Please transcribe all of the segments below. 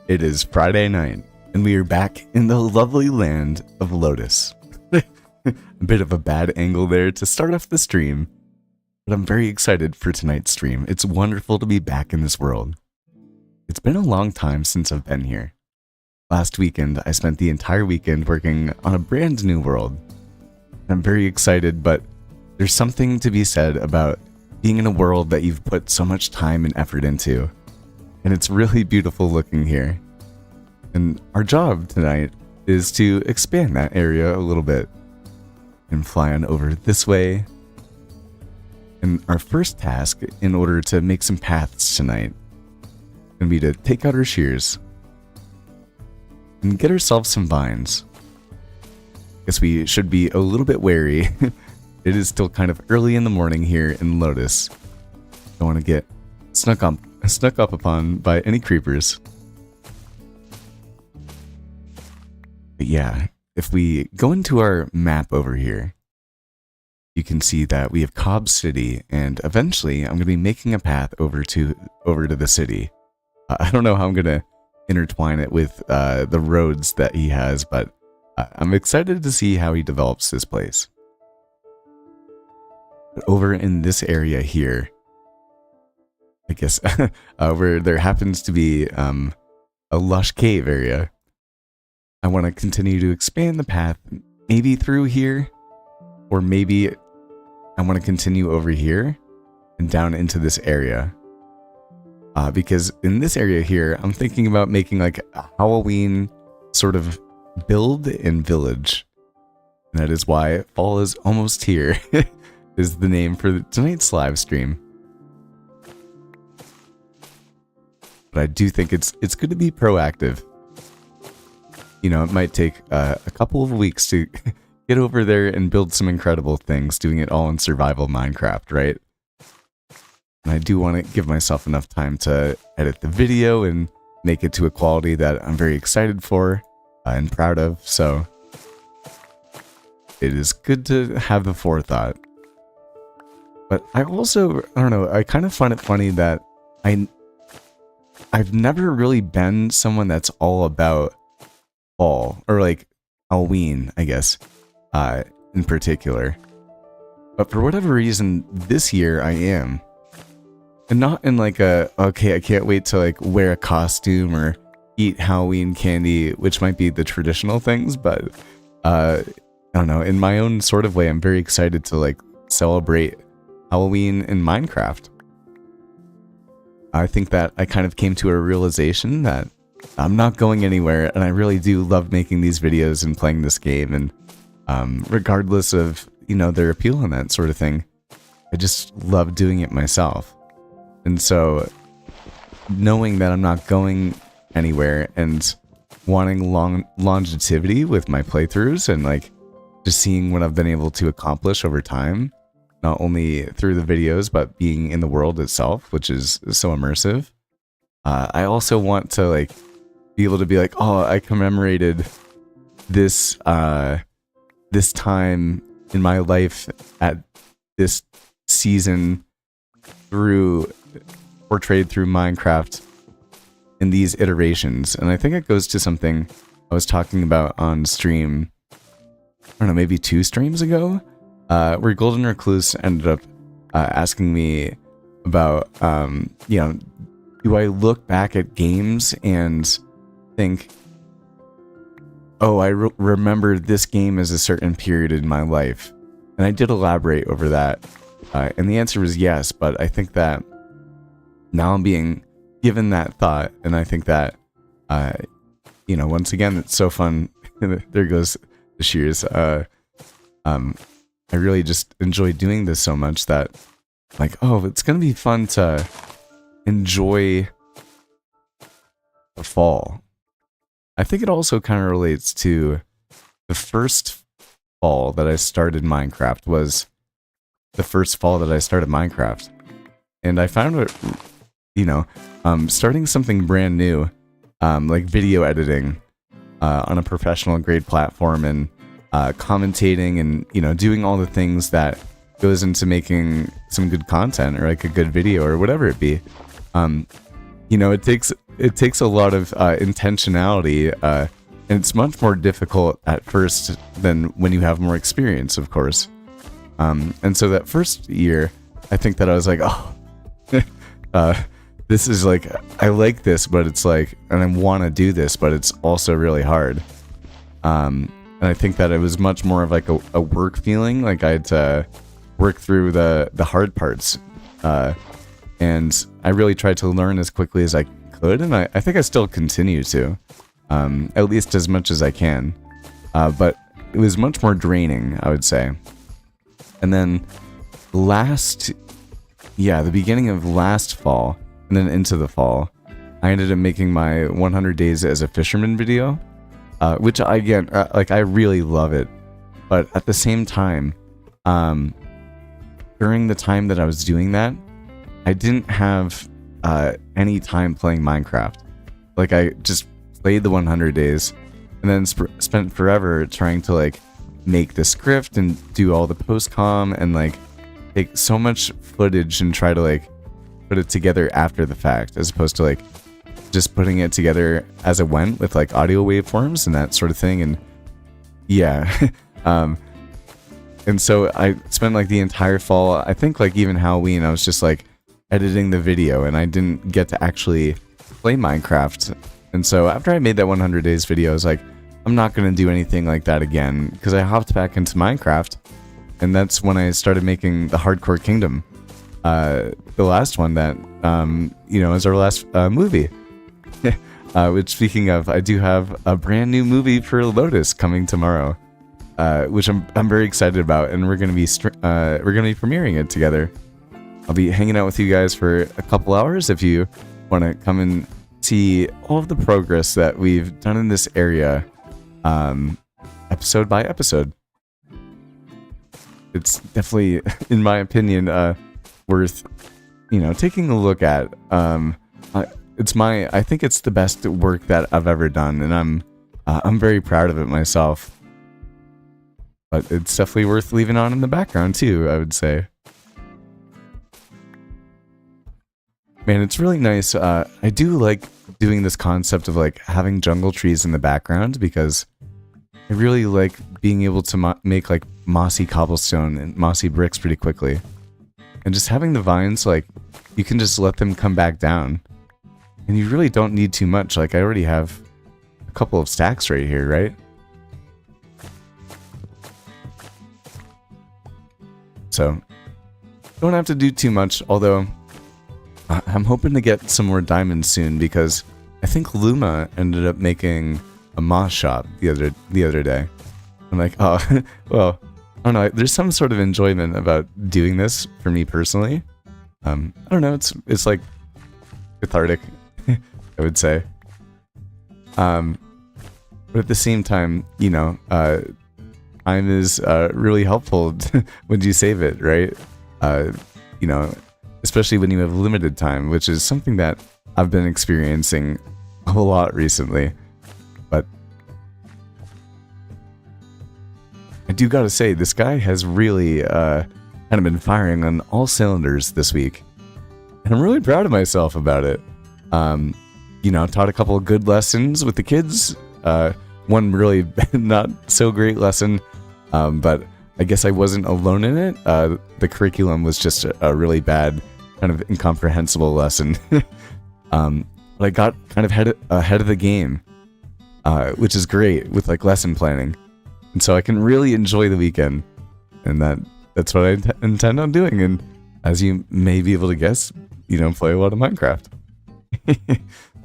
It is Friday night, and we are back in the lovely land of Lotus. A bit of a bad angle there to start off the stream, but I'm very excited for tonight's stream. It's wonderful to be back in this world. It's been a long time since I've been here. Last weekend, I spent the entire weekend working on a brand new world. I'm very excited, but there's something to be said about being in a world that you've put so much time and effort into. And it's really beautiful looking here. And our job tonight is to expand that area a little bit and fly on over this way. And our first task, in order to make some paths tonight, is going to be to take out our shears and get ourselves some vines. Guess we should be a little bit wary. It is still kind of early in the morning here in Lotus. Don't want to get snuck up upon by any creepers. But yeah, if we go into our map over here, you can see that we have Cobb City, and eventually I'm going to be making a path over to the city. I don't know how I'm going to intertwine it with the roads that he has, but I'm excited to see how he develops this place. But over in this area here, I guess, where there happens to be a lush cave area, I want to continue to expand the path, maybe through here, or maybe I want to continue over here and down into this area. Because in this area here, I'm thinking about making like a Halloween sort of build and village. And that is why fall is almost here, is the name for tonight's live stream. But I do think it's good to be proactive. You know, it might take a couple of weeks to get over there and build some incredible things, doing it all in survival Minecraft, right? And I do want to give myself enough time to edit the video and make it to a quality that I'm very excited for and proud of, so it is good to have the forethought. But I also, I don't know, I kind of find it funny that I've never really been someone that's all about fall, or like Halloween, I guess, in particular. But for whatever reason, this year I am. And not in like okay, I can't wait to like wear a costume or eat Halloween candy, which might be the traditional things, but I don't know, in my own sort of way, I'm very excited to like celebrate Halloween in Minecraft. I think that I kind of came to a realization that I'm not going anywhere, and I really do love making these videos and playing this game, and regardless of, you know, their appeal and that sort of thing, I just love doing it myself. And so knowing that I'm not going anywhere and wanting longevity with my playthroughs and like just seeing what I've been able to accomplish over time, not only through the videos, but being in the world itself, which is so immersive. I also want to like be able to be like, oh, I commemorated this this time in my life at this season portrayed through Minecraft in these iterations. And I think it goes to something I was talking about on stream, I don't know, maybe 2 streams ago, where Golden Recluse ended up asking me about, you know, do I look back at games and think, oh, I remember this game as a certain period in my life? And I did elaborate over that, and the answer was yes, but I think that now I'm being given that thought, and I think that, you know, once again, it's so fun. There goes the shears. I really just enjoy doing this so much that, like, oh, it's gonna be fun to enjoy the fall. I think it also kind of relates to the first fall that I started Minecraft was the first fall that I started Minecraft. And I found it, you know, starting something brand new, like video editing on a professional grade platform, and commentating and, you know, doing all the things that goes into making some good content or like a good video or whatever it be. you know, it takes a lot of intentionality, and it's much more difficult at first than when you have more experience, of course. And so that first year, I think that I was like, oh, this is like, I like this, but it's like, and I want to do this, but it's also really hard. And I think that it was much more of like a work feeling, like I had to work through the hard parts. And I really tried to learn as quickly as I could, and I think I still continue to, at least as much as I can. But it was much more draining, I would say. And then the beginning of last fall, and then into the fall, I ended up making my 100 days as a fisherman video, which I really love it. But at the same time, during the time that I was doing that, I didn't have any time playing Minecraft. Like, I just played the 100 days and then spent forever trying to like make the script and do all the post-com and like take so much footage and try to like put it together after the fact, as opposed to like just putting it together as it went with like audio waveforms and that sort of thing. And yeah, and so I spent like the entire fall, I think like even Halloween, I was just like editing the video, and I didn't get to actually play Minecraft. And so after I made that 100 days video, I was like, I'm not going to do anything like that again, because I hopped back into Minecraft, and that's when I started making the Hardcore Kingdom, the last one that, is our last movie. Which, speaking of, I do have a brand new movie for Lotus coming tomorrow, which I'm very excited about, and we're gonna be premiering it together. I'll be hanging out with you guys for a couple hours if you want to come and see all of the progress that we've done in this area, episode by episode. It's definitely, in my opinion, worth taking a look at. I think it's the best work that I've ever done, and I'm very proud of it myself. But it's definitely worth leaving on in the background too, I would say. Man, it's really nice. I do like doing this concept of like having jungle trees in the background, because I really like being able to make like mossy cobblestone and mossy bricks pretty quickly. And just having the vines, like, you can just let them come back down. And you really don't need too much. Like, I already have a couple of stacks right here, right? So, don't have to do too much, although I'm hoping to get some more diamonds soon, because I think Luma ended up making a moss shop the other day. I'm like, oh, well, I don't know. There's some sort of enjoyment about doing this for me personally. I don't know. It's like cathartic, I would say. But at the same time, time is really helpful when you save it, right? Especially when you have limited time, which is something that I've been experiencing a lot recently. But I do gotta say, this guy has really kind of been firing on all cylinders this week. And I'm really proud of myself about it. I've taught a couple of good lessons with the kids. One really not so great lesson, but I guess I wasn't alone in it. The curriculum was just a really bad, kind of incomprehensible lesson. But I got kind of ahead of the game, which is great with like lesson planning. And so I can really enjoy the weekend. And that's what I intend on doing. And as you may be able to guess, play a lot of Minecraft.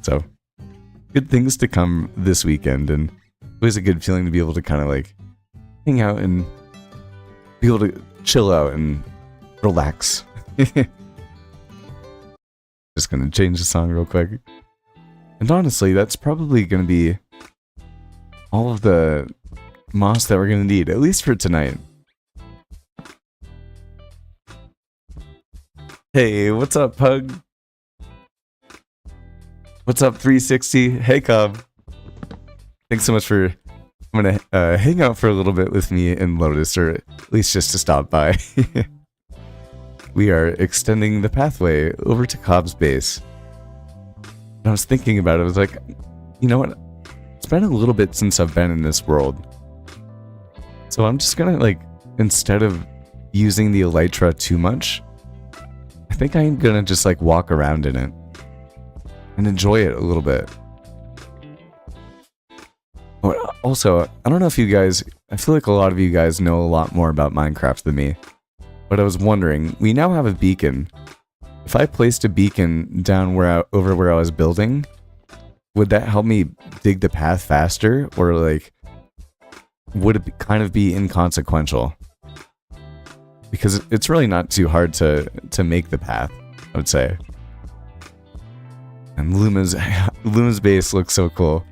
So, good things to come this weekend. And it was a good feeling to be able to kind of like hang out and be able to chill out and relax. Just gonna change the song real quick. And honestly, that's probably gonna be all of the moss that we're gonna need, at least for tonight. Hey, what's up, Pug? What's up, 360? Hey, Cobb. Thanks so much for coming to hang out for a little bit with me in Lotus, or at least just to stop by. We are extending the pathway over to Cobb's base. And I was thinking about it. I was like, you know what? It's been a little bit since I've been in this world. So I'm just gonna, like, instead of using the elytra too much, I think I'm gonna just, like, walk around in it and enjoy it a little bit. Also, I don't know if you guys, I feel like a lot of you guys know a lot more about Minecraft than me, but I was wondering, we now have a beacon. If I placed a beacon down over where I was building, would that help me dig the path faster, or like, would it kind of be inconsequential? Because it's really not too hard to make the path, I would say. And Luma's base looks so cool.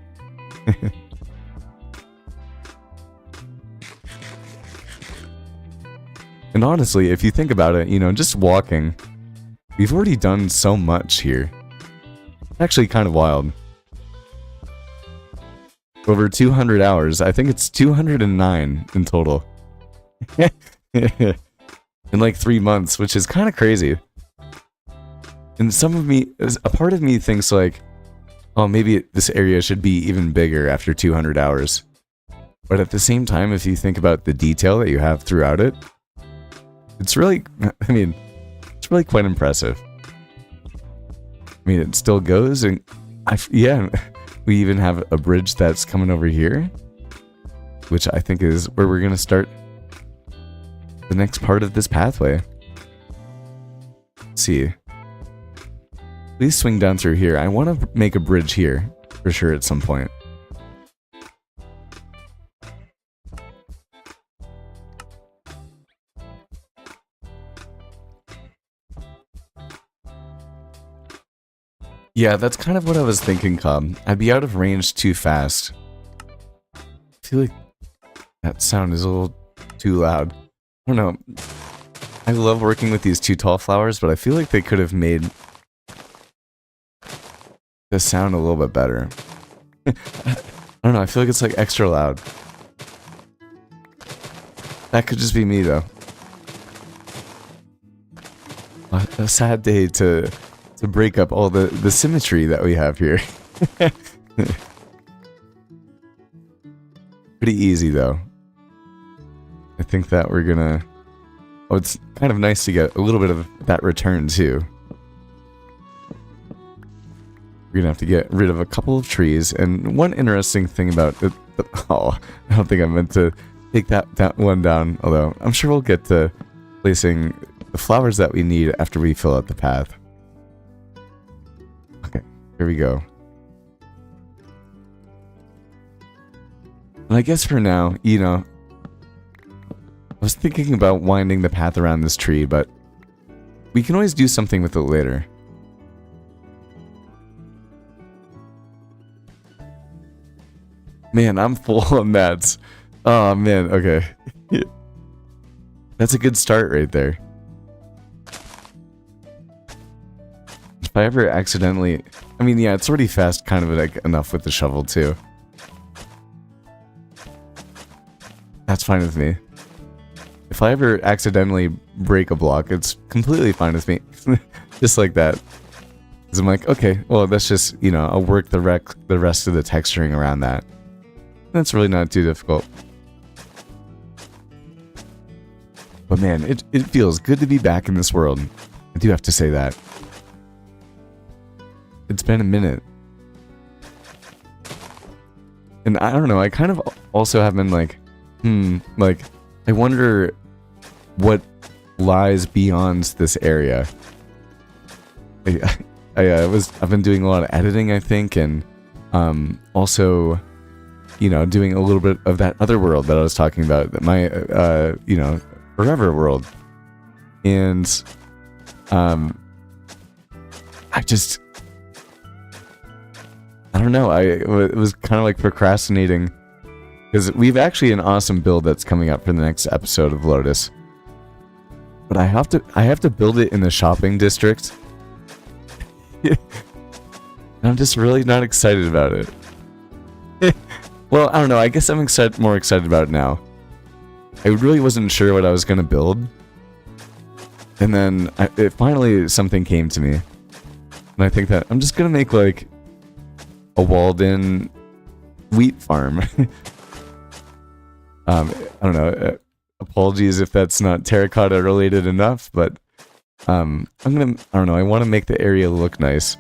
And honestly, if you think about it, you know, just walking, we've already done so much here. It's actually kind of wild. Over 200 hours. I think it's 209 in total. In like 3 months, which is kind of crazy. And a part of me thinks like, oh, maybe this area should be even bigger after 200 hours. But at the same time, if you think about the detail that you have throughout it, it's really, I mean, it's really quite impressive. I mean, it still goes, and yeah, we even have a bridge that's coming over here, which I think is where we're going to start the next part of this pathway. Let's see. Please swing down through here. I want to make a bridge here, for sure, at some point. Yeah, that's kind of what I was thinking, Cobb. I'd be out of range too fast. I feel like that sound is a little too loud. I don't know. I love working with these two tall flowers, but I feel like they could have made the sound a little bit better. I don't know, I feel like it's like extra loud. That could just be me, though. A sad day to break up all the symmetry that we have here. Pretty easy, though. I think that we're gonna... Oh, it's kind of nice to get a little bit of that return, too. We're gonna have to get rid of a couple of trees, and one interesting thing about it... Oh, I don't think I meant to take that one down, although I'm sure we'll get to placing the flowers that we need after we fill out the path. Okay, here we go. And I guess for now, you know, I was thinking about winding the path around this tree, but we can always do something with it later. Man, I'm full on mats. Oh, man, okay. That's a good start right there. If I ever accidentally... I mean, yeah, it's already fast kind of like enough with the shovel, too. That's fine with me. If I ever accidentally break a block, it's completely fine with me. Just like that. Because I'm like, okay, well, that's just, you know, I'll work the rest of the texturing around that. That's really not too difficult. But man, it feels good to be back in this world. I do have to say that. It's been a minute. And I don't know, I kind of also have been like, like, I wonder what lies beyond this area. I've been doing a lot of editing, I think, and also, you know, doing a little bit of that other world that I was talking about, my you know, Forever world. And I don't know, it was kind of like procrastinating, because we've actually an awesome build that's coming up for the next episode of Lotus. But I have to build it in the shopping district. I'm just really not excited about it. Well, I don't know, I guess I'm more excited about it now. I really wasn't sure what I was going to build. And then finally something came to me. And I think that I'm just going to make like a walled-in wheat farm. I don't know. Apologies if that's not terracotta related enough, but I don't know, I want to make the area look nice.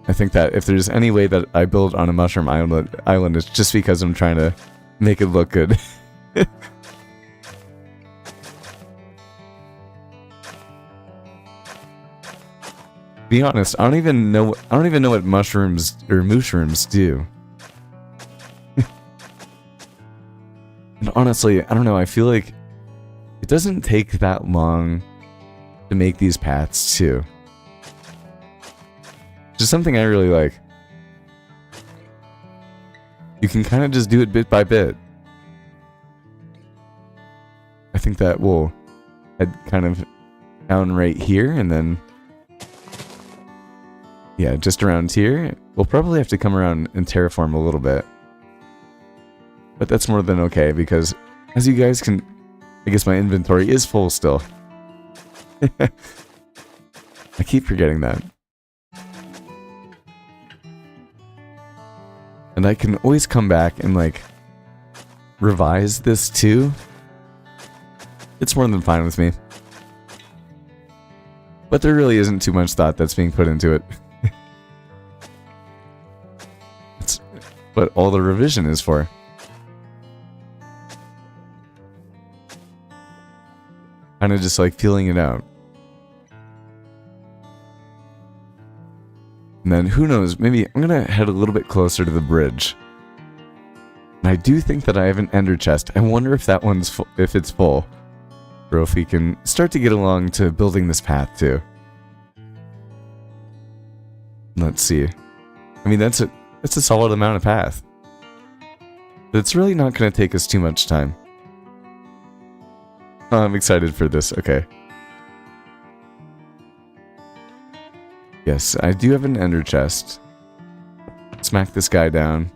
I think that if there's any way that I build on a mushroom island, it's just because I'm trying to make it look good. Be honest, I don't even know what mushrooms or mushrooms do. And honestly, I don't know, I feel like it doesn't take that long to make these paths too. Just something I really like. You can kind of just do it bit by bit. I think that will head kind of down right here, and then yeah, just around here. We'll probably have to come around and terraform a little bit. But that's more than okay, because as you guys can... I guess my inventory is full still. I keep forgetting that. And I can always come back and, like, revise this too. It's more than fine with me. But there really isn't too much thought that's being put into it. That's what all the revision is for. Kind of just like feeling it out. And then who knows, maybe I'm gonna head a little bit closer to the bridge. And I do think that I have an ender chest. I wonder if that one's if it's full. Or if we can start to get along to building this path too. Let's see. I mean, that's a solid amount of path. But it's really not gonna take us too much time. Oh, I'm excited for this. Okay. Yes, I do have an ender chest. Smack this guy down.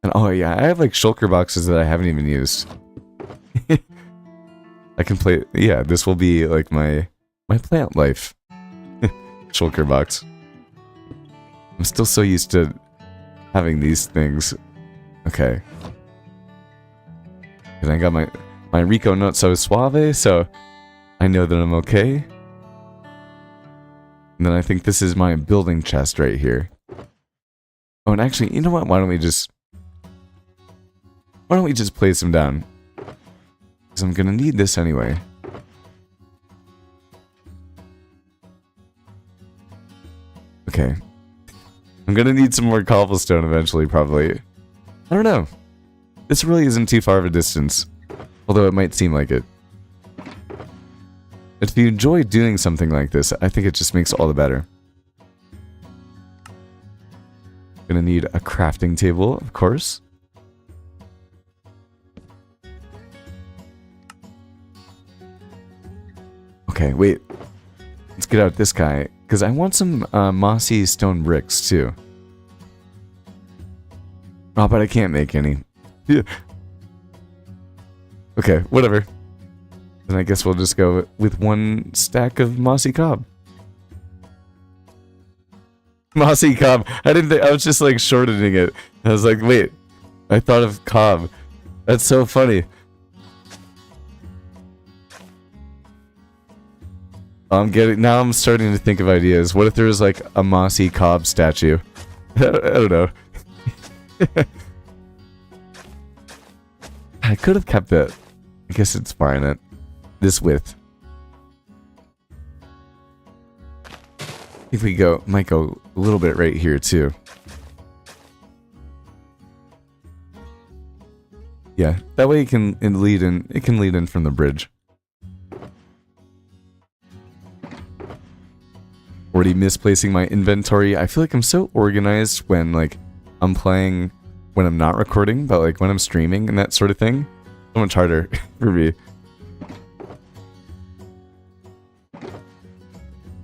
And oh yeah, I have like shulker boxes that I haven't even used. I can play... Yeah, this will be like my plant life. Shulker box. I'm still so used to having these things. Okay. And I got my Rico Not So Suave, so I know that I'm okay. And then I think this is my building chest right here. Oh, and actually, you know what? Why don't we just place them down? Because I'm gonna need this anyway. Okay. I'm gonna need some more cobblestone eventually, probably. I don't know. This really isn't too far of a distance. Although it might seem like it. If you enjoy doing something like this, I think it just makes all the better. Gonna need a crafting table, of course. Okay, wait. Let's get out this guy, because I want some mossy stone bricks, too. Oh, but I can't make any. Yeah. Okay, whatever. Then I guess we'll just go with one stack of mossy cob. Mossy cob. I didn't think... I was just, like, shortening it. I was like, wait. I thought of cob. That's so funny. Now I'm starting to think of ideas. What if there was, like, a mossy cob statue? I don't know. I could have kept it. I guess it's fine at this width. If we might go a little bit right here too. Yeah, that way it can lead in from the bridge. Already misplacing my inventory. I feel like I'm so organized when like I'm playing when I'm not recording, but like when I'm streaming and that sort of thing. So much harder for me.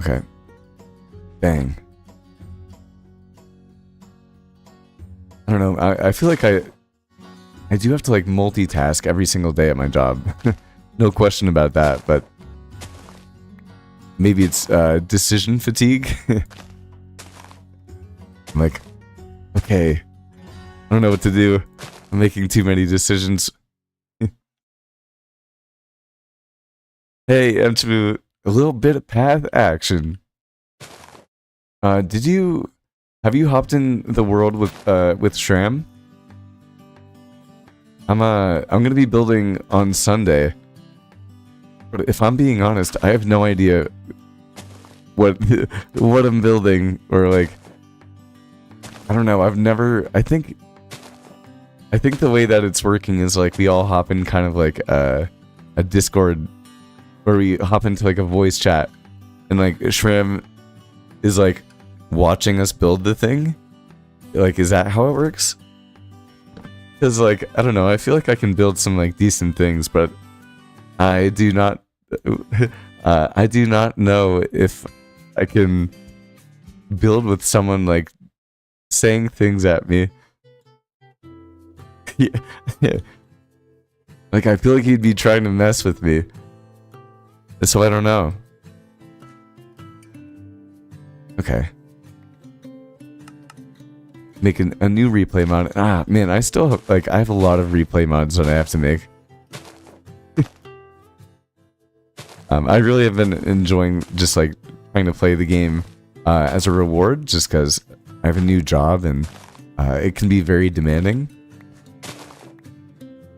Okay. Bang. I don't know. I feel like I do have to like multitask every single day at my job. No question about that, but maybe it's decision fatigue. Like, Okay. I don't know what to do. I'm making too many decisions. Hey, Mchimu, a little bit of path action. Have you hopped in the world with Shram? I'm gonna be building on Sunday. But if I'm being honest, I have no idea what I'm building, or like, I don't know. I think the way that it's working is like we all hop in kind of like a Discord, where we hop into like a voice chat, and like Shram is like watching us build the thing. Like, is that how it works? Because like, I don't know, I feel like I can build some like decent things, but I do not know if I can build with someone like saying things at me. Yeah. Like, I feel like he'd be trying to mess with me. So I don't know. Okay. Making a new replay mod. Ah, man, I still have, like, I have a lot of replay mods that I have to make. I really have been enjoying just like trying to play the game as a reward, just because I have a new job and it can be very demanding.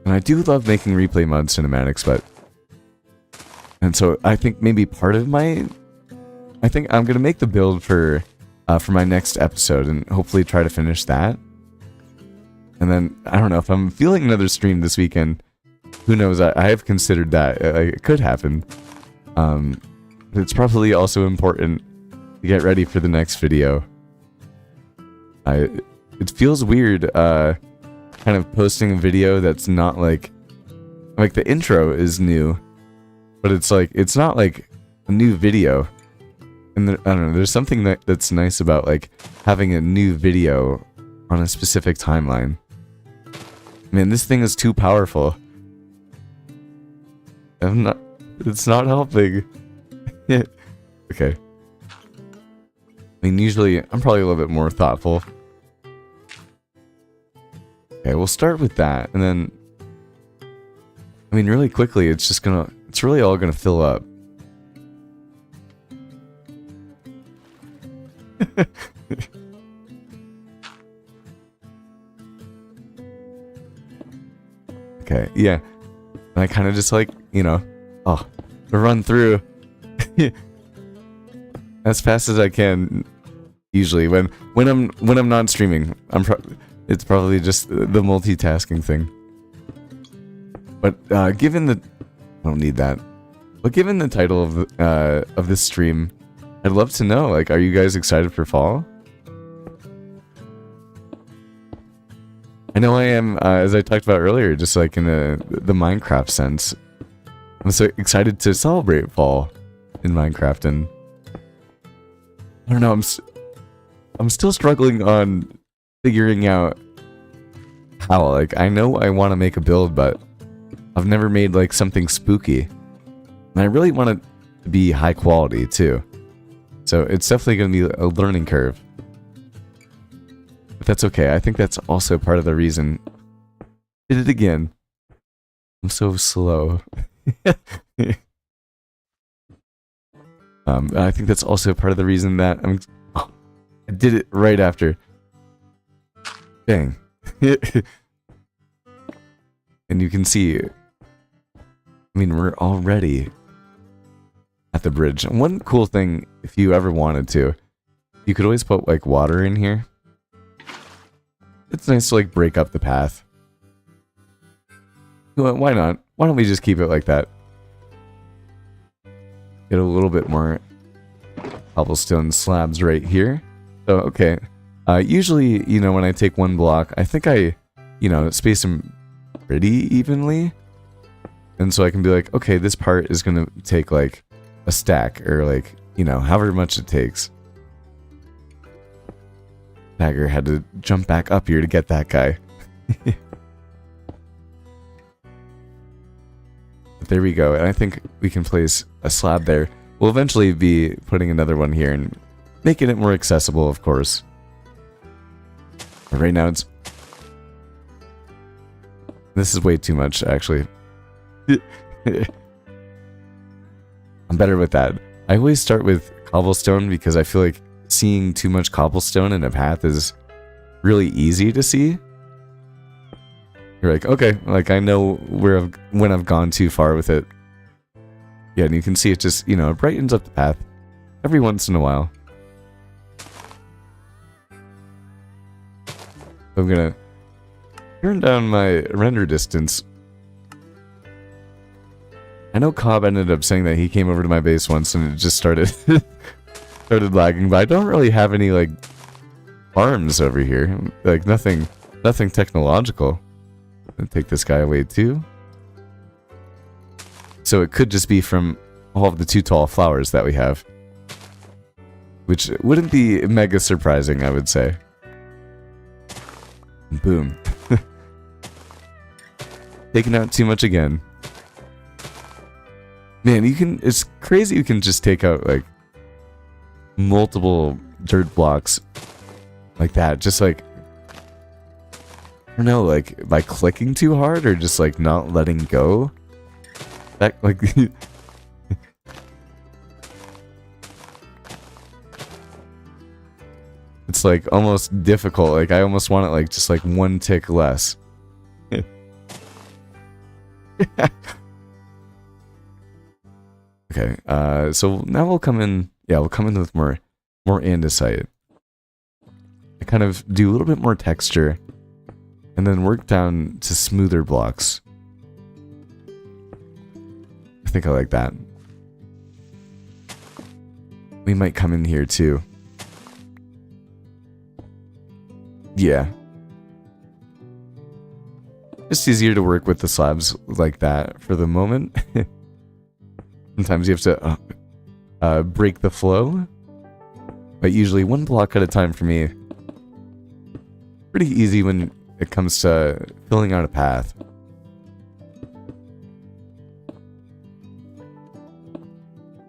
And I do love making replay mod cinematics, and so I think maybe part of I think I'm gonna make the build for my next episode and hopefully try to finish that. And then I don't know if I'm feeling another stream this weekend. Who knows? I have considered that it could happen. But it's probably also important to get ready for the next video. It feels weird, kind of posting a video that's not like the intro is new, but it's like, it's not like a new video. And I don't know, there's something that's nice about like having a new video on a specific timeline. Man, this thing is too powerful. It's not helping. Okay. I mean, usually I'm probably a little bit more thoughtful. Okay, we'll start with that, and then, I mean, really quickly, it's really all gonna fill up. Okay, yeah. And I kind of just like, you know, run through as fast as I can. Usually, when I'm not streaming, it's probably just the multitasking thing. But given the, I don't need that. But given the title of this stream, I'd love to know, like, are you guys excited for fall? I know I am, as I talked about earlier, just like in the Minecraft sense. I'm so excited to celebrate fall in Minecraft, and I don't know, I'm still struggling on figuring out how. Like, I know I want to make a build, but I've never made like something spooky, and I really want it to be high quality too. So it's definitely going to be a learning curve. But that's okay. I think that's also part of the reason. Did it again. I'm so slow. I think that's also part of the reason that I did it right after. Dang. And you can see, I mean, we're already at the bridge. And one cool thing, if you ever wanted to, you could always put like water in here. It's nice to like break up the path. Well, why not? Why don't we just keep it like that? Get a little bit more cobblestone slabs right here. So, okay. Usually, you know, when I take one block, I think I, you know, space them pretty evenly. And so I can be like, okay, this part is going to take like a stack, or like, you know, however much it takes. Dagger had to jump back up here to get that guy. But there we go, and I think we can place a slab there. We'll eventually be putting another one here and making it more accessible, of course. But right now it's... This is way too much, actually. I'm better with that. I always start with cobblestone because I feel like seeing too much cobblestone in a path is really easy to see. You're like, okay, like I know when I've gone too far with it. Yeah, and you can see it just, you know, it brightens up the path every once in a while. I'm gonna turn down my render distance. I know Cobb ended up saying that he came over to my base once and it just started lagging, but I don't really have any like farms over here. Like nothing technological. I'll take this guy away too. So it could just be from all of the too tall flowers that we have. Which wouldn't be mega surprising, I would say. Boom. Taking out too much again. Man, it's crazy you can just take out like multiple dirt blocks like that. Just like, I don't know, like by clicking too hard or just like not letting go. That like it's like almost difficult. Like I almost want it like just like one tick less. Okay, so now we'll come in. Yeah, we'll come in with more andesite. I kind of do a little bit more texture, and then work down to smoother blocks. I think I like that. We might come in here too. Yeah. Just easier to work with the slabs like that for the moment. Sometimes you have to break the flow. But usually one block at a time for me. Pretty easy when it comes to filling out a path.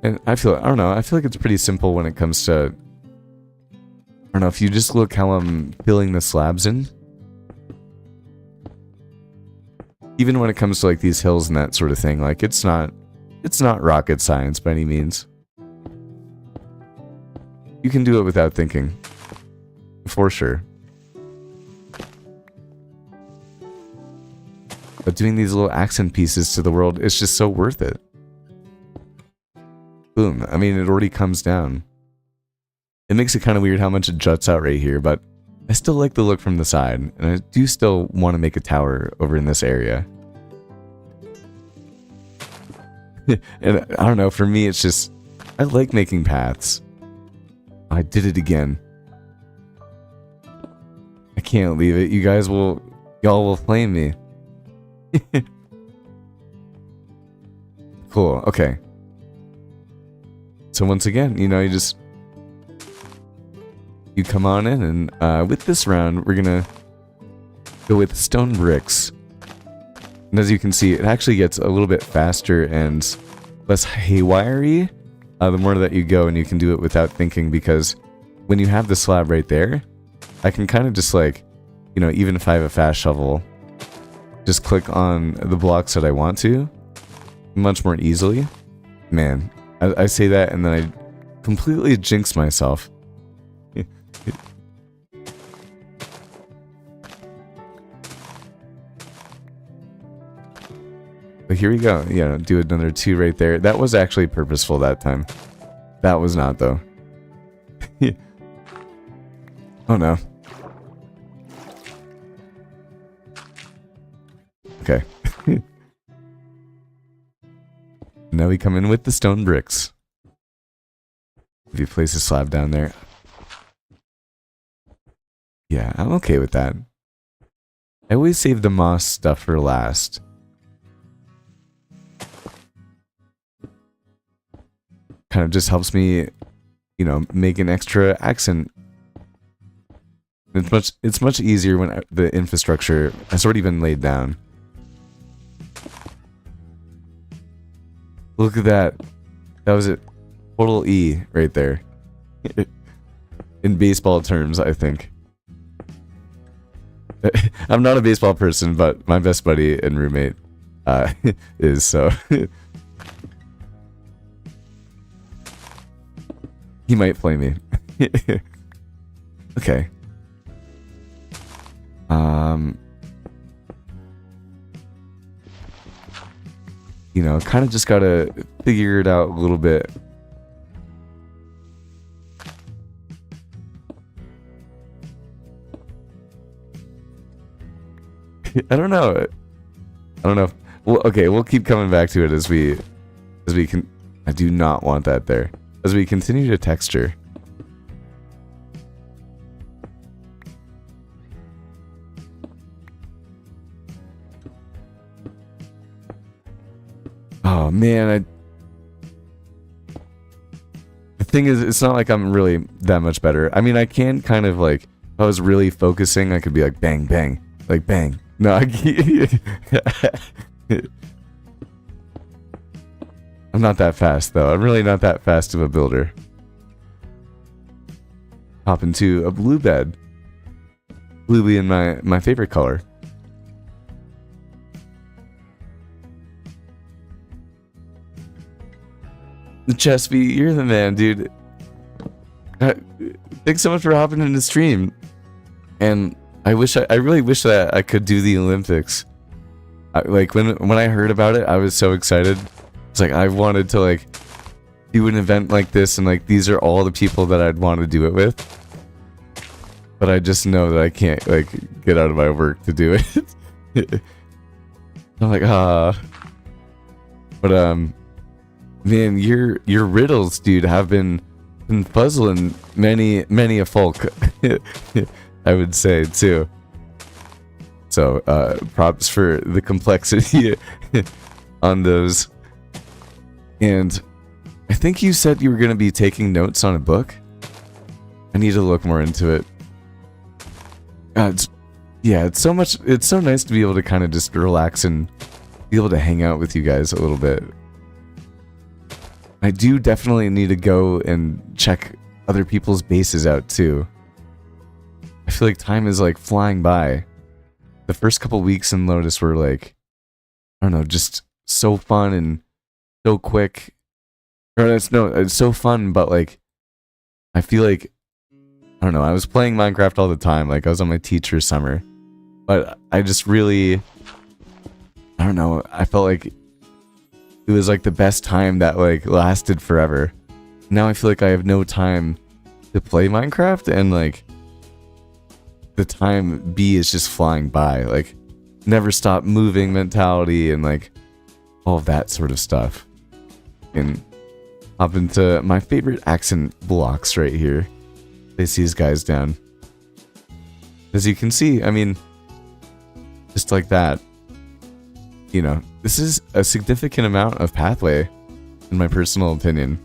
And I don't know, I feel like it's pretty simple when it comes to... I don't know, if you just look how I'm filling the slabs in. Even when it comes to like these hills and that sort of thing, like it's not rocket science by any means. You can do it without thinking. For sure. But doing these little accent pieces to the world, it's just so worth it. Boom. I mean, it already comes down. It makes it kind of weird how much it juts out right here, but I still like the look from the side, and I do still want to make a tower over in this area. And I don't know, for me it's just, I like making paths. I did it again. I can't leave it. Y'all will flame me. Cool, okay. So once again, you know, you come on in, and with this round, we're gonna go with stone bricks. And as you can see, it actually gets a little bit faster and less haywire-y the more that you go, and you can do it without thinking, because when you have the slab right there, I can kind of just like, you know, even if I have a fast shovel, just click on the blocks that I want to much more easily. Man, I say that and then I completely jinx myself. But here we go. Yeah, do another 2 right there. That was actually purposeful that time. That was not, though. Oh, no. Okay. Now we come in with the stone bricks. If you place a slab down there. Yeah, I'm okay with that. I always save the moss stuff for last. Kind of just helps me, you know, make an extra accent. It's much easier when the infrastructure has already been laid down. Look at that. That was it. Total E right there. In baseball terms, I think. I'm not a baseball person, but my best buddy and roommate is, so he might play me. Okay. You know, kind of just gotta figure it out a little bit. I don't know. Well, okay, we'll keep coming back to it as we can. I do not want that there. As we continue to texture. Oh man, the thing is, it's not like I'm really that much better. I mean, I can kind of like, if I was really focusing, I could be like bang, bang, like bang. No, I'm not that fast though. I'm really not that fast of a builder. Hop into a blue bed. Blue being my favorite color. Chespy, you're the man, dude. Thanks so much for hopping in the stream. And I really wish that I could do the Olympics. Like when I heard about it, I was so excited. It's like I wanted to like do an event like this, and like these are all the people that I'd want to do it with. But I just know that I can't like get out of my work to do it. I'm like, but man, your riddles, dude, have been puzzling many a folk. I would say too. So props for the complexity on those. And I think you said you were going to be taking notes on a book. I need to look more into it. It's so much. It's so nice to be able to kind of just relax and be able to hang out with you guys a little bit. I do definitely need to go and check other people's bases out too. I feel like time is like flying by. The first couple weeks in Lotus were like, I don't know, just so fun and so quick. It's so fun, but like, I feel like, I don't know, I was playing Minecraft all the time. Like I was on my teacher's summer, but I just really, I don't know, I felt like it was like the best time that like lasted forever. Now I feel like I have no time to play Minecraft, and like the time B is just flying by. Like never stop moving mentality and like all of that sort of stuff. And hop into my favorite accent blocks right here. Place these guys down. As you can see, I mean, just like that. You know, this is a significant amount of pathway, in my personal opinion.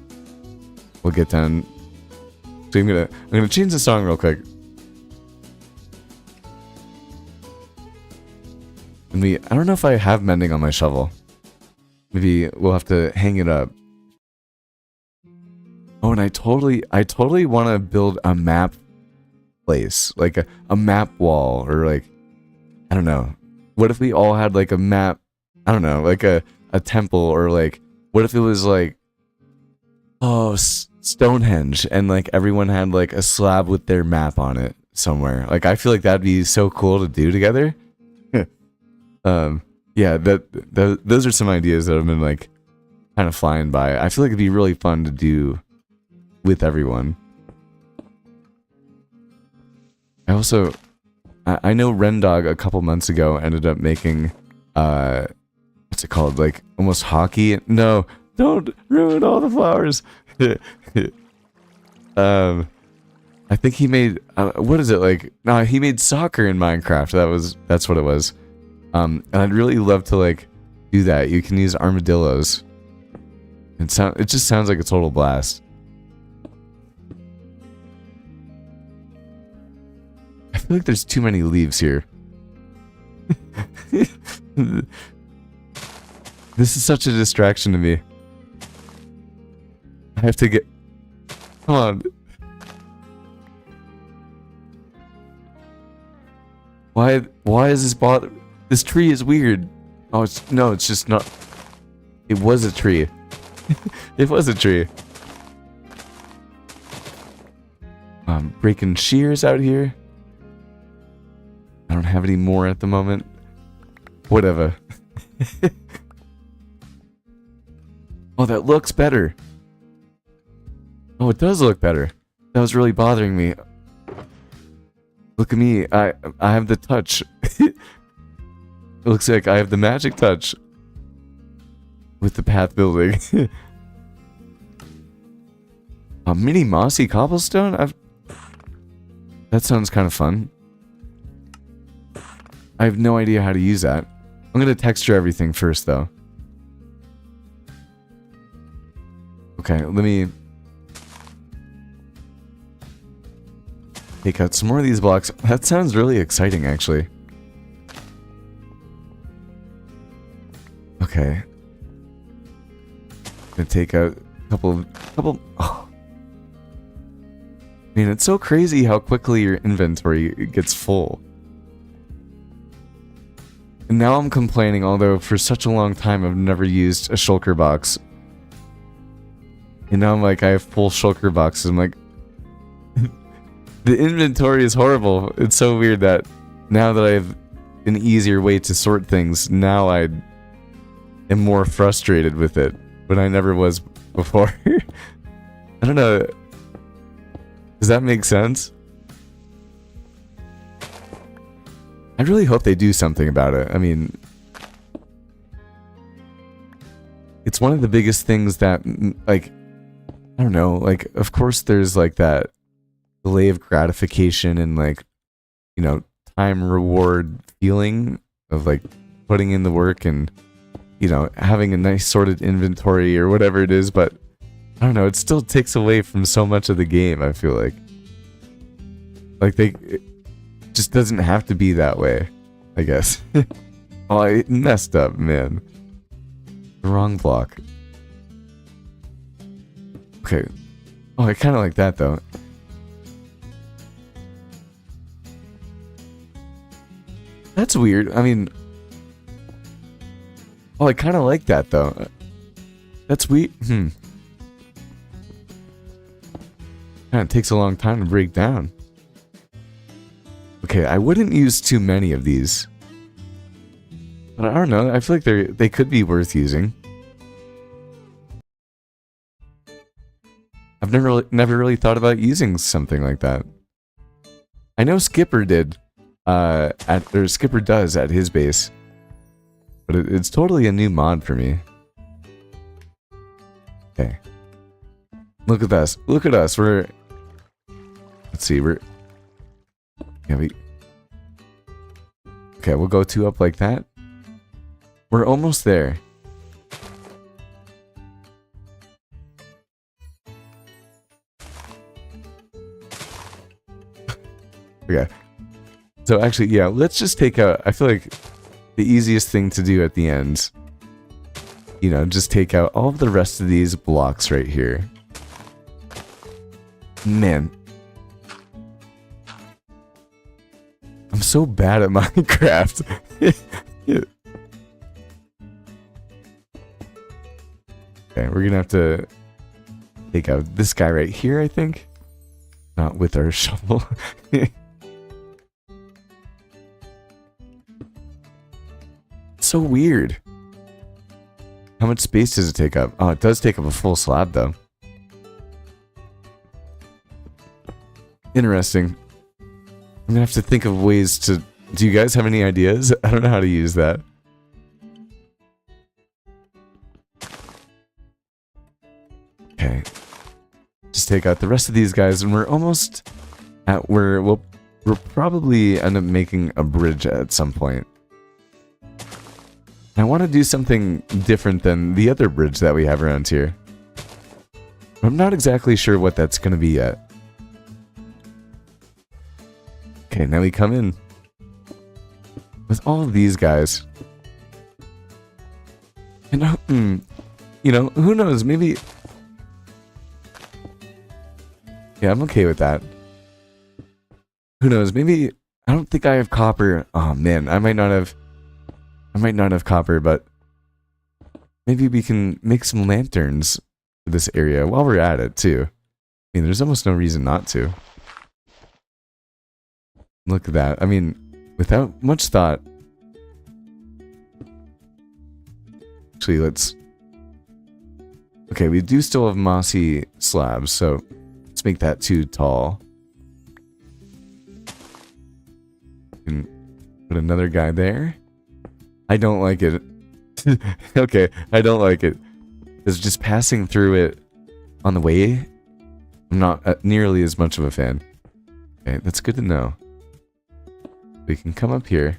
We'll get down. So I'm gonna change the song real quick. And I don't know if I have mending on my shovel. Maybe we'll have to hang it up. Oh, and I totally want to build a map place, like a map wall, or like, I don't know. What if we all had like a map? I don't know, like a temple, or like, what if it was like, Stonehenge, and like everyone had like a slab with their map on it somewhere. Like I feel like that'd be so cool to do together. Yeah, those are some ideas that have been like kind of flying by. I feel like it'd be really fun to do with everyone. I know Rendog a couple months ago ended up making what's it called, like almost hockey. No, don't ruin all the flowers. I think he made what is it, like, no, he made soccer in Minecraft. That's what it was. And I'd really love to like do that. You can use armadillos. It just sounds like a total blast. I feel like there's too many leaves here. This is such a distraction to me. I have to get... Come on. Why is this bot? This tree is weird. Oh, it's just not. It was a tree. It was a tree. Breaking shears out here. I don't have any more at the moment. Whatever. Oh, that looks better. Oh, it does look better. That was really bothering me. Look at me. I have the touch. It looks like I have the magic touch with the path building. A mini mossy cobblestone? That sounds kind of fun. I have no idea how to use that. I'm going to texture everything first, though. Okay, let me take out some more of these blocks. That sounds really exciting, actually. Okay. Gonna take out a couple. Oh. I mean, it's so crazy how quickly your inventory gets full. And now I'm complaining, although for such a long time I've never used a shulker box. And now I'm like, I have full shulker boxes. I'm like, the inventory is horrible. It's so weird that now that I have an easier way to sort things, now I am more frustrated with it, but I never was before. I don't know. Does that make sense? I really hope they do something about it. I mean, it's one of the biggest things that, like, I don't know, like, of course there's, like, that delay of gratification and, like, you know, time reward feeling of, like, putting in the work and, you know, having a nice sorted inventory or whatever it is, but I don't know, it still takes away from so much of the game, I feel like. Like, it just doesn't have to be that way, I guess. Oh, I messed up, man. The wrong block. Okay. Oh, I kind of like that, though. That's weird. I mean... Oh, I kind of like that, though. That's weird. Kind of takes a long time to break down. Okay, I wouldn't use too many of these. But I don't know, I feel like they could be worth using. I've never really thought about using something like that. I know Skipper did, or Skipper does at his base. But it's totally a new mod for me. Okay. Look at us. Look at us. Let's see, okay, we'll go 2 up like that. We're almost there. Okay. So actually, yeah, let's just take out, I feel like the easiest thing to do at the end, you know, just take out all of the rest of these blocks right here. Man. I'm so bad at Minecraft. Okay, we're gonna have to take out this guy right here, I think. Not with our shovel. So weird. How much space does it take up? Oh, it does take up a full slab, though. Interesting. I'm gonna have to think of ways to... Do you guys have any ideas? I don't know how to use that. Okay. Just take out the rest of these guys, and we're almost at where we'll probably end up making a bridge at some point. I want to do something different than the other bridge that we have around here. I'm not exactly sure what that's going to be yet. Okay, now we come in with all of these guys. And, you know, who knows, maybe... Yeah, I'm okay with that. Who knows, maybe I don't think I have copper. Oh man, I might not have copper, but maybe we can make some lanterns for this area while we're at it too. I mean, there's almost no reason not to. Look at that. I mean, without much thought. Actually, let's... Okay, we do still have mossy slabs, so let's make that too tall. And put another guy there. I don't like it. Okay, I don't like it. Because just passing through it on the way, I'm not nearly as much of a fan. Okay, that's good to know. We can come up here.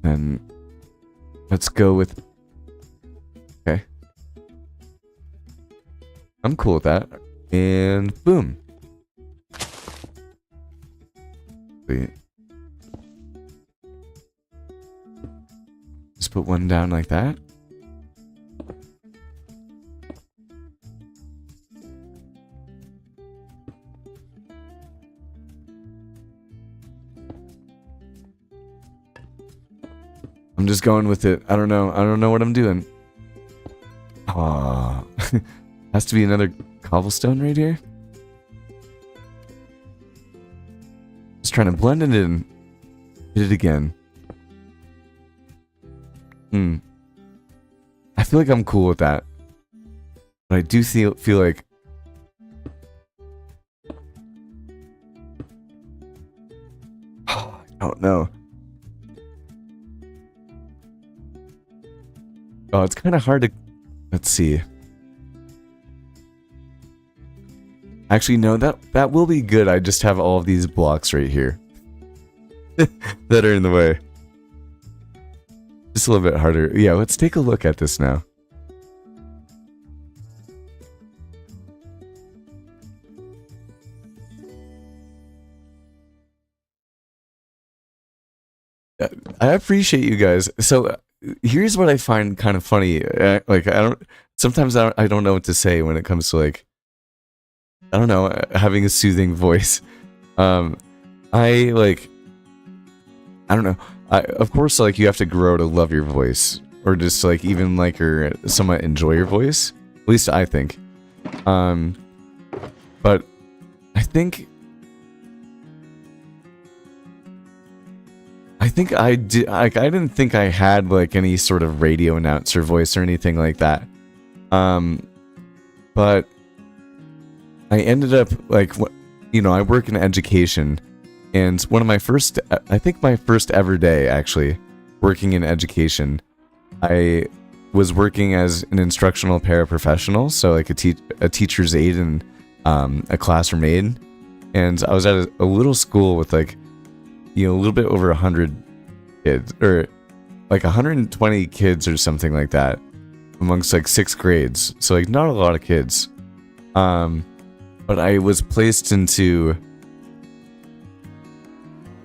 And let's go with... Okay. I'm cool with that. And boom. Wait. Just put one down like that. I'm just going with it. I don't know what I'm doing. Aw. Has to be another cobblestone right here. Just trying to blend it in. Hit it again. I feel like I'm cool with that. But I do feel like... I don't know. Oh, it's kind of hard to... Let's see. Actually, no, that will be good. I just have all of these blocks right here. that are in the way. Just a little bit harder. Yeah, let's take a look at this now. I appreciate you guys. So... Here's what I find kind of funny. Like, sometimes I don't know what to say when it comes to, like, I don't know, having a soothing voice. I don't know. Of course, like, you have to grow to love your voice, or just, like, even like or somewhat enjoy your voice. At least I think. But I think I did. Like, I didn't think I had like any sort of radio announcer voice or anything like that. But I ended up like, I work in education, and one of my first, I think my first ever day actually working in education, I was working as an instructional paraprofessional, so like a teacher's aide and a classroom aide, and I was at a little school with like, a little bit over 100 kids, or like 120 kids or something like that, amongst like 6 grades. So like not a lot of kids. But I was placed into,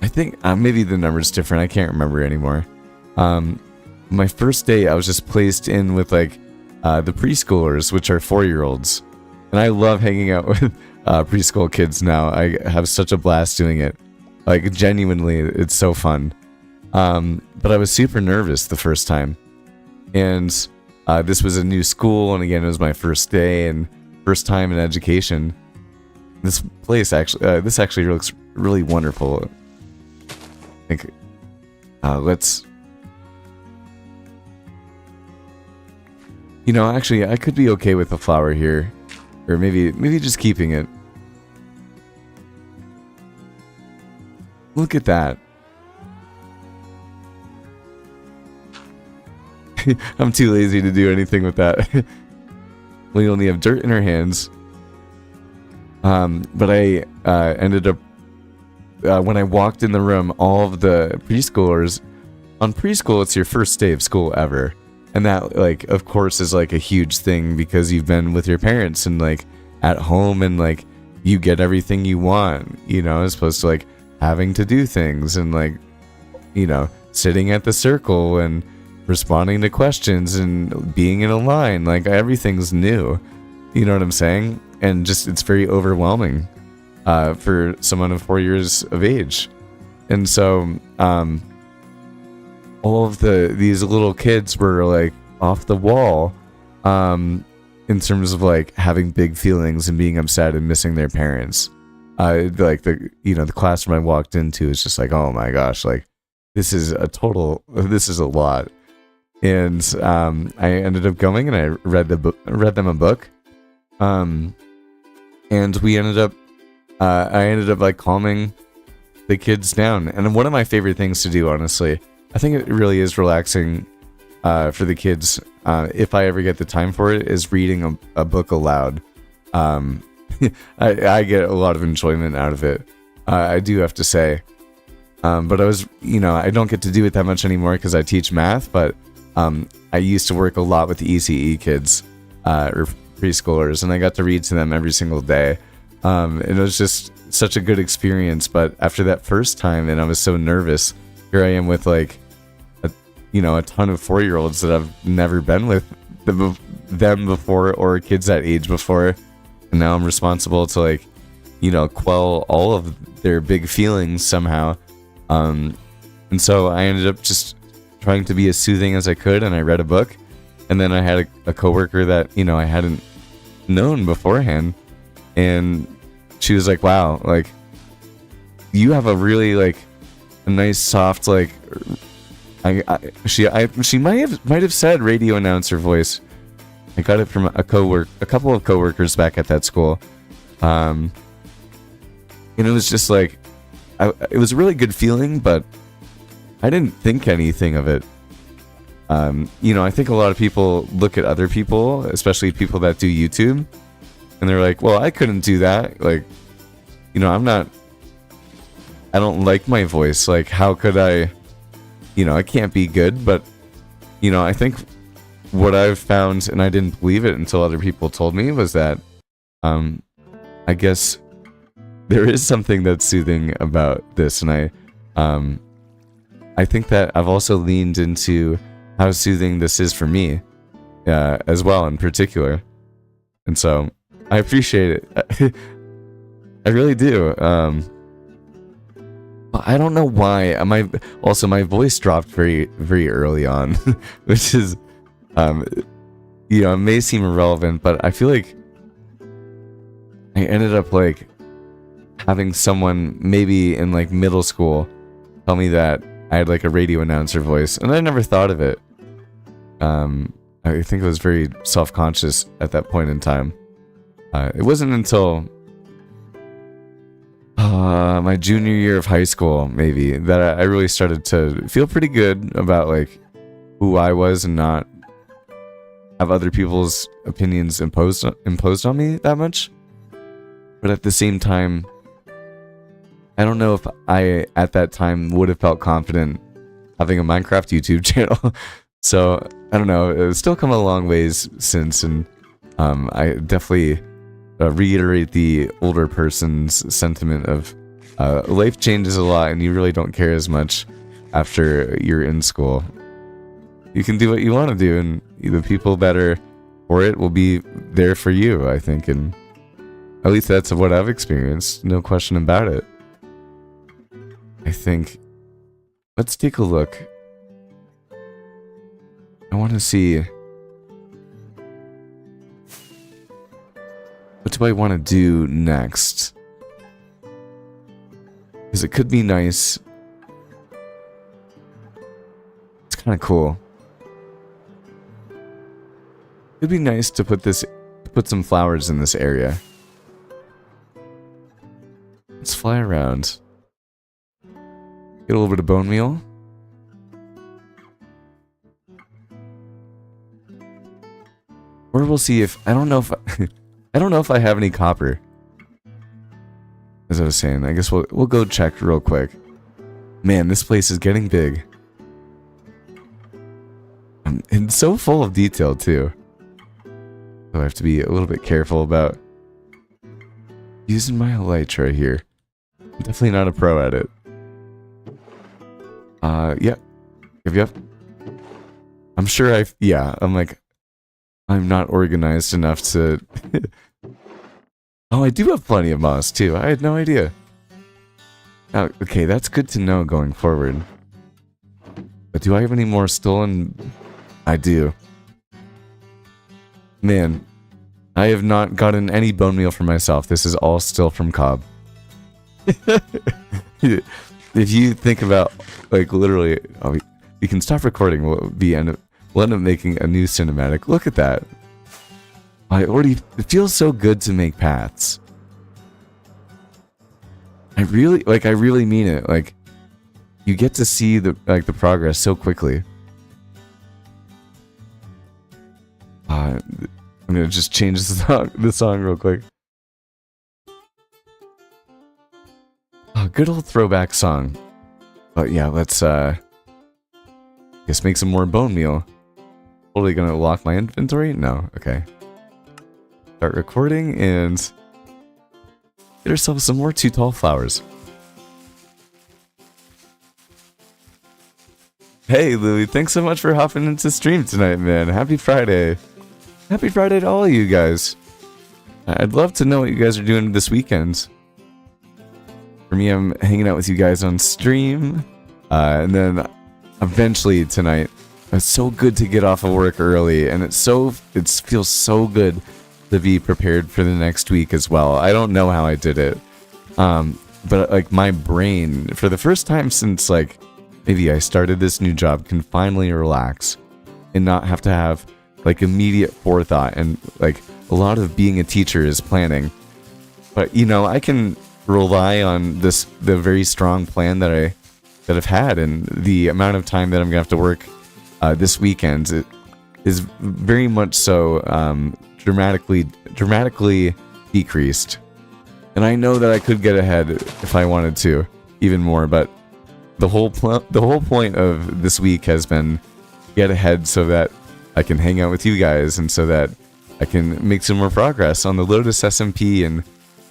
I think maybe the number's different. I can't remember anymore. My first day I was just placed in with like the preschoolers, which are 4-year-olds. And I love hanging out with preschool kids now. I have such a blast doing it. Like, genuinely, it's so fun. But I was super nervous the first time. And this was a new school, and again, it was my first day and first time in education. This place actually, this actually looks really wonderful. I think, let's... actually, I could be okay with the flower here. Or maybe just keeping it. Look at that. I'm too lazy to do anything with that. We only have dirt in our hands. But I ended up... when I walked in the room, all of the preschoolers... On preschool, it's your first day of school ever. And that, like, of course, is, like, a huge thing because you've been with your parents and, like, at home and, like, you get everything you want, as opposed to, like, having to do things and, like, sitting at the circle and responding to questions and being in a line. Like, everything's new. You know what I'm saying? and just it's very overwhelming for someone of 4 years of age. And so all of these little kids were like off the wall in terms of like having big feelings and being upset and missing their parents. Like the classroom I walked into is just like, oh my gosh, like this is a lot. And I ended up going and I read them a book. And we ended up I ended up like calming the kids down. And one of my favorite things to do, honestly, I think it really is relaxing for the kids, if I ever get the time for it, is reading a book aloud. I get a lot of enjoyment out of it. I do have to say. But I don't get to do it that much anymore because I teach math, but I used to work a lot with ECE kids, or preschoolers, and I got to read to them every single day. And it was just such a good experience. But after that first time, and I was so nervous, here I am with like a ton of 4-year-olds that I've never been with them before, or kids that age before, and now I'm responsible to like quell all of their big feelings somehow. And so I ended up just trying to be as soothing as I could, and I read a book. And then I had a coworker that I hadn't known beforehand, and she was like, wow, like you have a really like a nice soft like she might have said radio announcer voice. I got it from a couple of coworkers back at that school. And it was just like it was a really good feeling, but I didn't think anything of it. I think a lot of people look at other people, especially people that do YouTube, and they're like, well, I couldn't do that. Like, I don't like my voice. Like, how could I, I can't be good. But, I think what I've found, and I didn't believe it until other people told me, was that, I guess there is something that's soothing about this. And I think that I've also leaned into how soothing this is for me, as well, in particular. And so I appreciate it. I really do. But I don't know why. My voice dropped very, very early on, which is, it may seem irrelevant, but I feel like I ended up like having someone maybe in like middle school tell me that I had like a radio announcer voice, and I never thought of it. I think I was very self-conscious at that point in time. It wasn't until my junior year of high school, maybe, that I really started to feel pretty good about like who I was and not have other people's opinions imposed on me that much. But at the same time, I don't know if I at that time would have felt confident having a Minecraft YouTube channel. So I don't know. It's still come a long ways since, and I definitely reiterate the older person's sentiment of life changes a lot, and you really don't care as much after you're in school. You can do what you want to do, and the people that are for it will be there for you, I think, and at least that's what I've experienced. No question about it. I think, let's take a look. I want to see, what do I want to do next? Because it could be nice. It's kind of cool. It'd be nice to put some flowers in this area. Let's fly around. Get a little bit of bone meal. Or we'll see if I don't know if I have any copper. As I was saying, I guess we'll go check real quick. Man, this place is getting big. And so full of detail too. So I have to be a little bit careful about using my elytra here. I'm definitely not a pro at it. Yep. I'm sure I'm not organized enough to Oh, I do have plenty of moss too. I had no idea. Oh, okay, that's good to know going forward. But do I have any more stolen? I do. Man, I have not gotten any bone meal for myself. This is all still from Cobb. If you think about, like, literally, we can stop recording. We'll end up making a new cinematic. Look at that. It feels so good to make paths. I really mean it. Like, you get to see the progress so quickly. I'm gonna just change the song real quick. Oh, good old throwback song. But yeah, let's guess make some more bone meal. Totally gonna lock my inventory? No, okay. Start recording and get ourselves some more too tall flowers. Hey Louie, thanks so much for hopping into stream tonight, man. Happy Friday. Happy Friday to all of you guys. I'd love to know what you guys are doing this weekend. For me, I'm hanging out with you guys on stream. And then eventually tonight, it's so good to get off of work early. And it feels so good to be prepared for the next week as well. I don't know how I did it. But like my brain, for the first time since like maybe I started this new job, can finally relax and not have to have like immediate forethought. And like a lot of being a teacher is planning. But you know, I can rely on the very strong plan that I've had, and the amount of time that I'm gonna have to work this weekend is very much so dramatically decreased. And I know that I could get ahead if I wanted to even more, but the whole point of this week has been get ahead so that I can hang out with you guys, and so that I can make some more progress on the Lotus SMP, and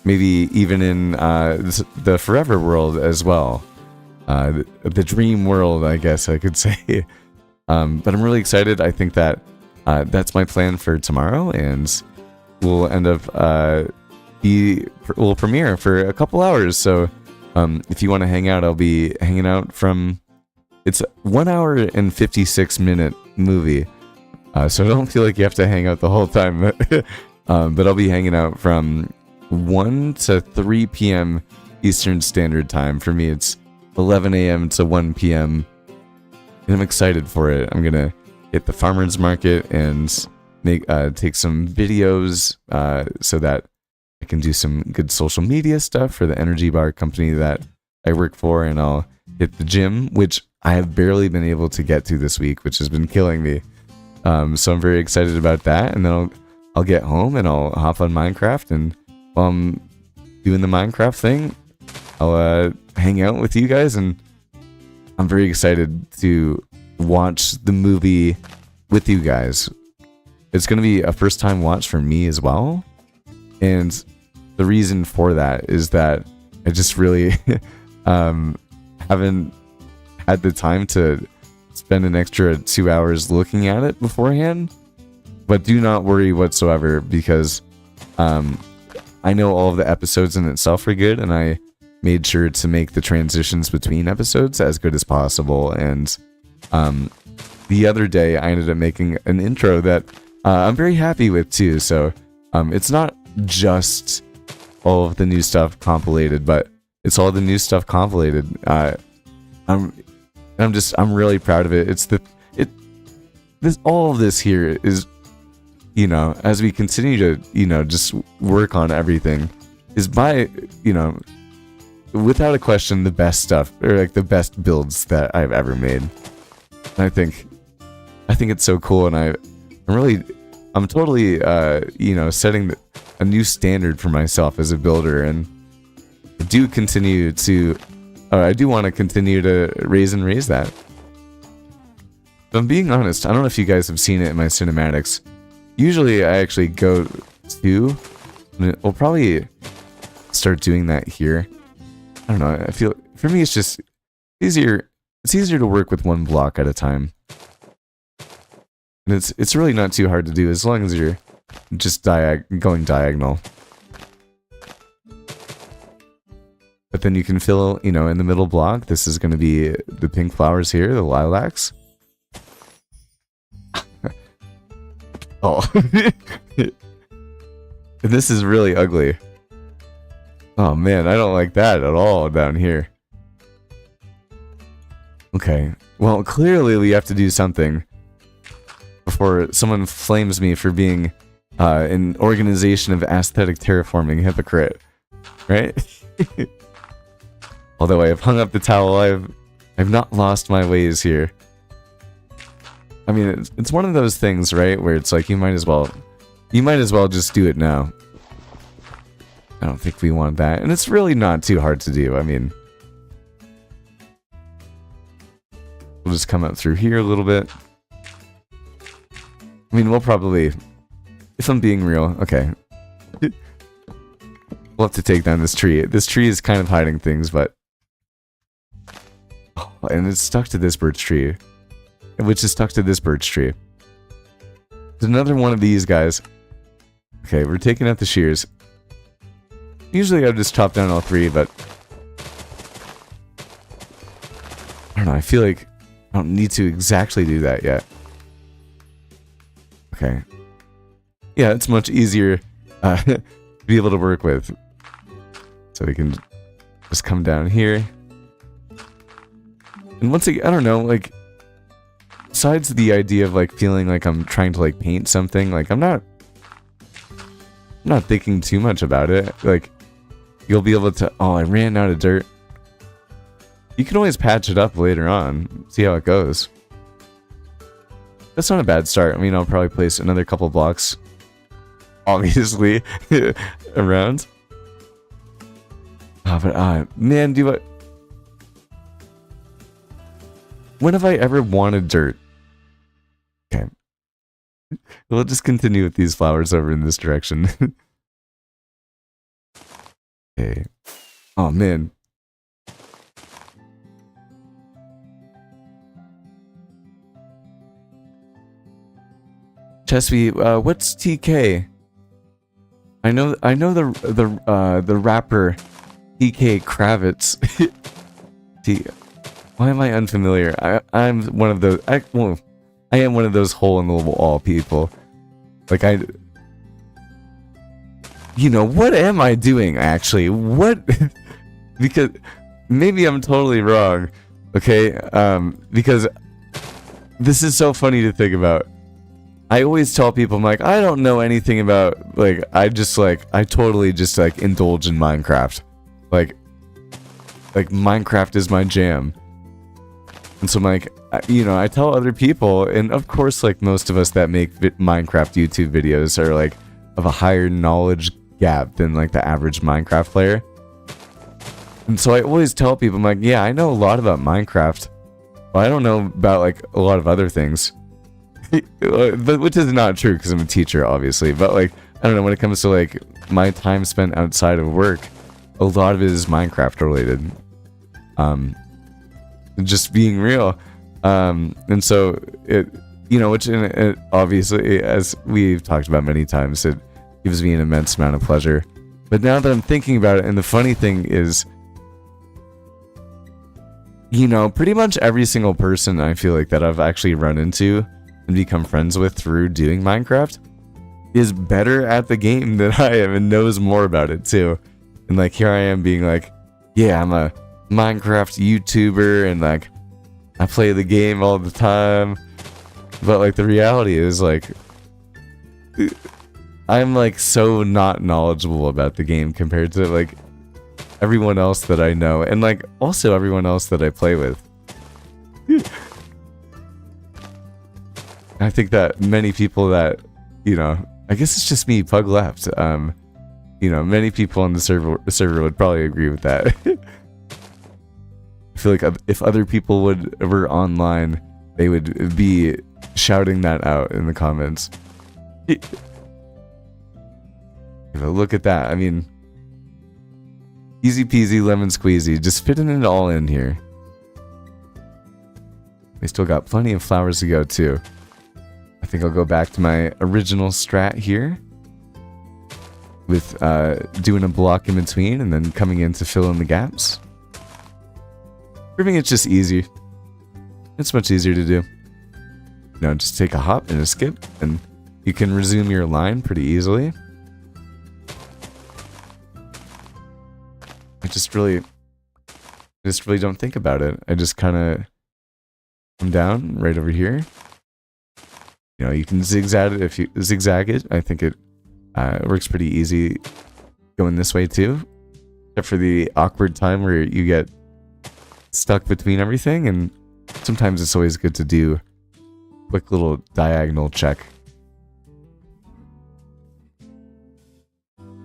maybe even in the Forever world as well. The dream world, I guess I could say. But I'm really excited. I think that that's my plan for tomorrow, and we'll end up we'll premiere for a couple hours. So if you want to hang out, I'll be hanging out from... It's a 1 hour and 56-minute movie. So don't feel like you have to hang out the whole time. But I'll be hanging out from 1 to 3 p.m. Eastern Standard Time. For me, it's 11 a.m. to 1 p.m. And I'm excited for it. I'm going to hit the farmer's market and take some videos so that I can do some good social media stuff for the energy bar company that I work for. And I'll hit the gym, which I have barely been able to get to this week, which has been killing me. So I'm very excited about that. And then I'll get home and I'll hop on Minecraft, and while I'm doing the Minecraft thing, I'll hang out with you guys, and I'm very excited to watch the movie with you guys. It's going to be a first time watch for me as well. And the reason for that is that I just really haven't had the time to spend an extra 2 hours looking at it beforehand. But do not worry whatsoever, because I know all of the episodes in itself are good, and I made sure to make the transitions between episodes as good as possible. And the other day I ended up making an intro that I'm very happy with too. So it's not just all of the new stuff compilated, but it's all the new stuff compilated. I'm really proud of it. All of this here is, you know, as we continue to, you know, just work on everything, is by, you know, without a question, the best stuff, or like the best builds that I've ever made. And I think it's so cool, and I'm totally, you know, setting a new standard for myself as a builder, and I do want to continue to raise that. If I'm being honest, I don't know if you guys have seen it in my cinematics. Usually I actually go to... We'll probably start doing that here. I don't know, I feel... For me, it's just easier... It's easier to work with one block at a time. And it's really not too hard to do, as long as you're just going diagonal. But then you can fill, you know, in the middle block, this is going to be the pink flowers here, the lilacs. Oh. This is really ugly. Oh man, I don't like that at all down here. Okay, well clearly we have to do something before someone flames me for being an organization of aesthetic terraforming hypocrite, right? Although I have hung up the towel, I've not lost my ways here. I mean, it's one of those things, right, where it's like you might as well just do it now. I don't think we want that, and it's really not too hard to do. I mean, we'll just come up through here a little bit. I mean, we'll probably, if I'm being real, okay. We'll have to take down this tree. This tree is kind of hiding things, but... Oh, and it's stuck to this birch tree. Which is stuck to this birch tree. There's another one of these guys. Okay, we're taking out the shears. Usually I would just chop down all three, but... I don't know, I feel like I don't need to exactly do that yet. Okay. Yeah, it's much easier to be able to work with. So we can just come down here. And once again, I don't know, like... Besides the idea of like feeling like I'm trying to like paint something, like I'm not thinking too much about it. Like you'll be able to, oh, I ran out of dirt. You can always patch it up later on, see how it goes. That's not a bad start. I mean, I'll probably place another couple blocks, obviously, around. Oh, but man, when have I ever wanted dirt? Okay. We'll just continue with these flowers over in this direction. Okay. Oh, man. Chesby, what's TK? I know the rapper TK Kravitz. Why am I unfamiliar? I'm one of those. I am one of those hole in the wall people. Like you know, what am I doing actually? What? Because maybe I'm totally wrong. Okay, because this is so funny to think about. I always tell people, I'm like, I don't know anything about, like, I totally just like indulge in Minecraft. Like Minecraft is my jam. And so I'm like, you know, I tell other people, and of course, like most of us that make Minecraft YouTube videos are like of a higher knowledge gap than like the average Minecraft player. And so I always tell people, I'm like, yeah, I know a lot about Minecraft, but I don't know about like a lot of other things. But which is not true because I'm a teacher, obviously. But like, I don't know, when it comes to like my time spent outside of work, a lot of it is Minecraft related. Just being real. And so it, you know, which it obviously, as we've talked about many times, it gives me an immense amount of pleasure. But now that I'm thinking about it, and the funny thing is, you know, pretty much every single person I feel like that I've actually run into and become friends with through doing Minecraft is better at the game than I am and knows more about it too. And like, here I am being like, yeah, I'm a Minecraft YouTuber and like I play the game all the time, but like the reality is like I'm like so not knowledgeable about the game compared to like everyone else that I know, and like also everyone else that I play with. I think that many people that, you know, I guess it's just me, Pug left. You know, many people on the server would probably agree with that. I feel like if other people were online, they would be shouting that out in the comments. You know, look at that. I mean, easy peasy lemon squeezy, just fitting it all in here. We still got plenty of flowers to go too. I think I'll go back to my original strat here. with doing a block in between and then coming in to fill in the gaps. Streaming, it's just easy. It's much easier to do. You know, just take a hop and a skip, and you can resume your line pretty easily. I just really don't think about it. I just kind of come down right over here. You know, you can zigzag it if you zigzag it. I think it works pretty easy going this way too, except for the awkward time where you get stuck between everything, and sometimes it's always good to do a quick little diagonal check.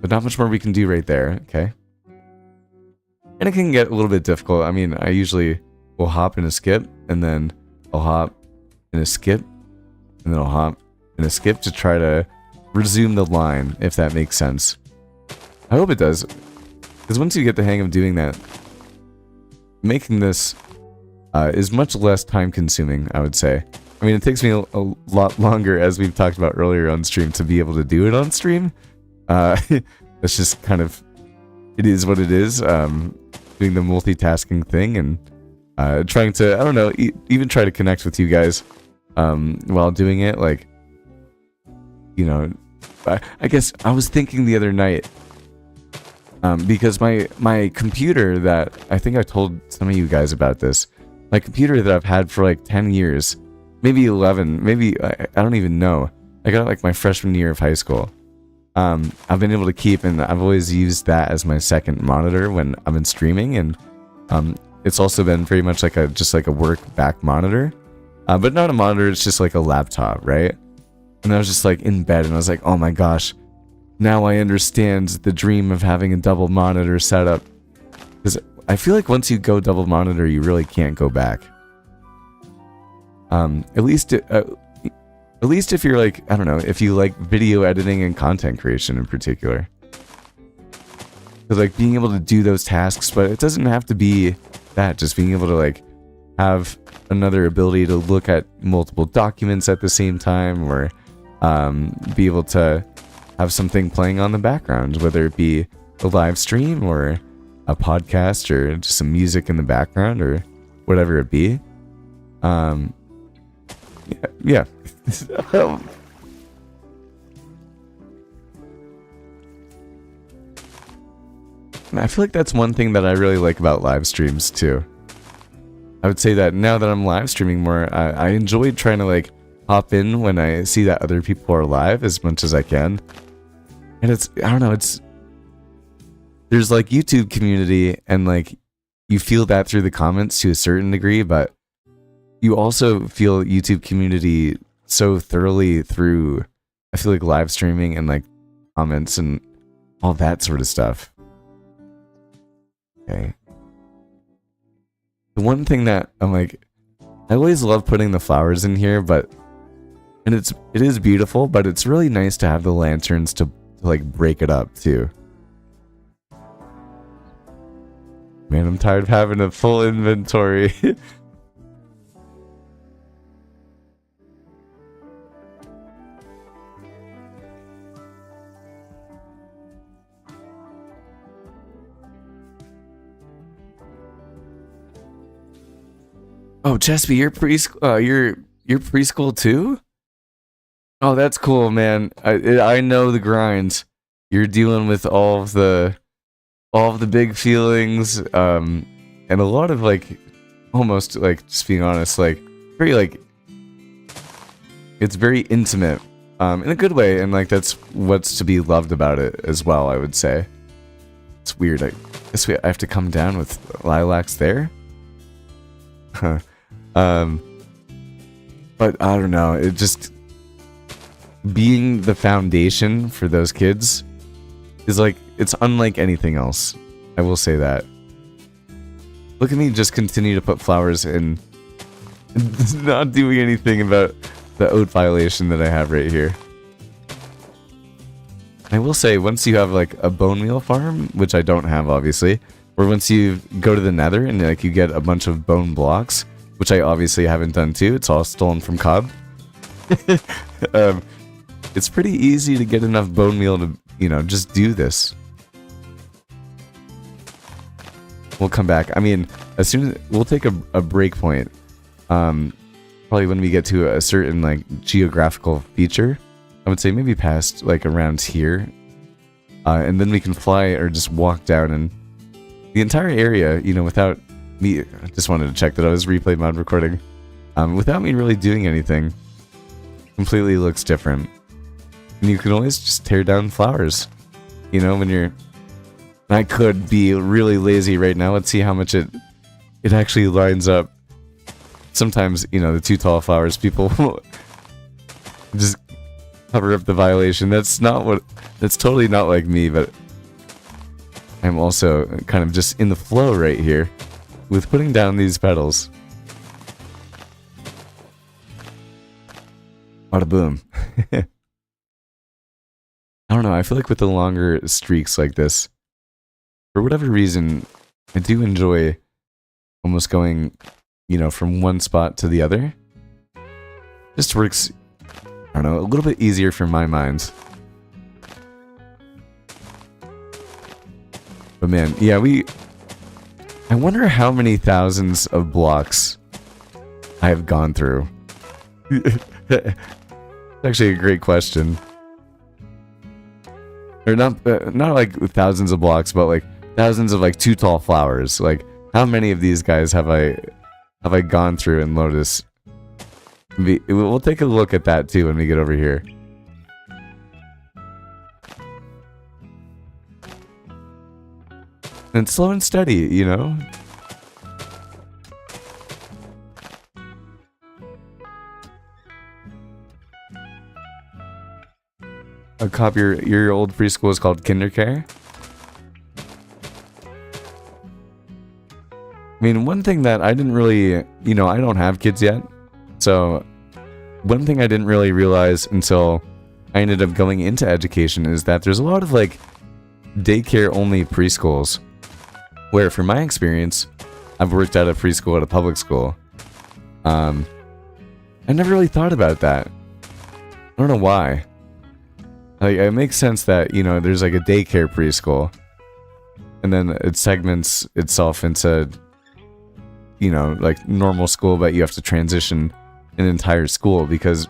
But not much more we can do right there, okay? And it can get a little bit difficult. I mean, I usually will hop and a skip, and then I'll hop and a skip, and then I'll hop and a skip to try to resume the line, if that makes sense. I hope it does, because once you get the hang of doing that, making this is much less time consuming, I would say. I mean, it takes me a lot longer, as we've talked about earlier on stream, to be able to do it on stream. That's just kind of, it is what it is. Doing the multitasking thing and trying to, I don't know, even try to connect with you guys while doing it. Like, you know, I guess I was thinking the other night, because my computer that, I think I told some of you guys about this, my computer that I've had for like 10 years, maybe 11, maybe, I don't even know. I got it like my freshman year of high school. I've been able to keep, and I've always used that as my second monitor when I've been streaming, and it's also been very much like just like a work back monitor, but not a monitor, it's just like a laptop, right? And I was just like in bed, and I was like, oh my gosh, now I understand the dream of having a double monitor setup, because I feel like once you go double monitor, you really can't go back. At least if you're like, I don't know, if you like video editing and content creation in particular. So like being able to do those tasks, but it doesn't have to be that, just being able to like have another ability to look at multiple documents at the same time, or be able to have something playing on the background, whether it be a live stream or a podcast or just some music in the background or whatever it be. Yeah. I feel like that's one thing that I really like about live streams too. I would say that now that I'm live streaming more, I enjoy trying to like hop in when I see that other people are live as much as I can. And it's, I don't know, there's like YouTube community, and like you feel that through the comments to a certain degree, but you also feel YouTube community so thoroughly through, I feel like, live streaming and like comments and all that sort of stuff. Okay. The one thing that I'm like, I always love putting the flowers in here, and it is beautiful, but it's really nice to have the lanterns to like break it up too. Man, I'm tired of having a full inventory. Oh, Chespy, you're preschool. You're preschool too? Oh, that's cool, man. I know the grind. You're dealing with all of the big feelings, and a lot of like, almost like, just being honest, like very like, it's very intimate, in a good way, and like that's what's to be loved about it as well. I would say it's weird. I guess I have to come down with lilacs there. Huh. But I don't know, it just being the foundation for those kids is like, it's unlike anything else. I will say that. Look at me just continue to put flowers in, not doing anything about the oat violation that I have right here. I will say, once you have like a bone meal farm, which I don't have obviously, or once you go to the nether and like you get a bunch of bone blocks, which I obviously haven't done too, it's all stolen from Cobb. It's pretty easy to get enough bone meal to, just do this. We'll come back. I mean, as soon as we'll take a break point, probably when we get to a certain like geographical feature, I would say maybe past like around here, and then we can fly or just walk down, and the entire area, without me. I just wanted to check that I was replay mod recording, without me really doing anything, completely looks different. And you can always just tear down flowers, when you're. I could be really lazy right now. Let's see how much it actually lines up. Sometimes, the too tall flowers, people just cover up the violation. That's totally not like me, but I'm also kind of just in the flow right here with putting down these petals. Bada boom. I don't know, I feel like with the longer streaks like this, for whatever reason, I do enjoy almost going, from one spot to the other. Just works, I don't know, a little bit easier for my mind. But man, yeah, I wonder how many thousands of blocks I have gone through. Actually a great question. Or not like thousands of blocks, but like thousands of like too tall flowers. Like, how many of these guys have I gone through in Lotus? We'll take a look at that too when we get over here. And slow and steady, A cop, your old preschool is called Kindercare? I mean, one thing that I didn't really, I don't have kids yet. So, one thing I didn't really realize until I ended up going into education is that there's a lot of, like, daycare-only preschools. Where, from my experience, I've worked at a preschool at a public school. I never really thought about that. I don't know why. Like, it makes sense that, there's, like, a daycare preschool. And then it segments itself into, like normal school, but you have to transition an entire school because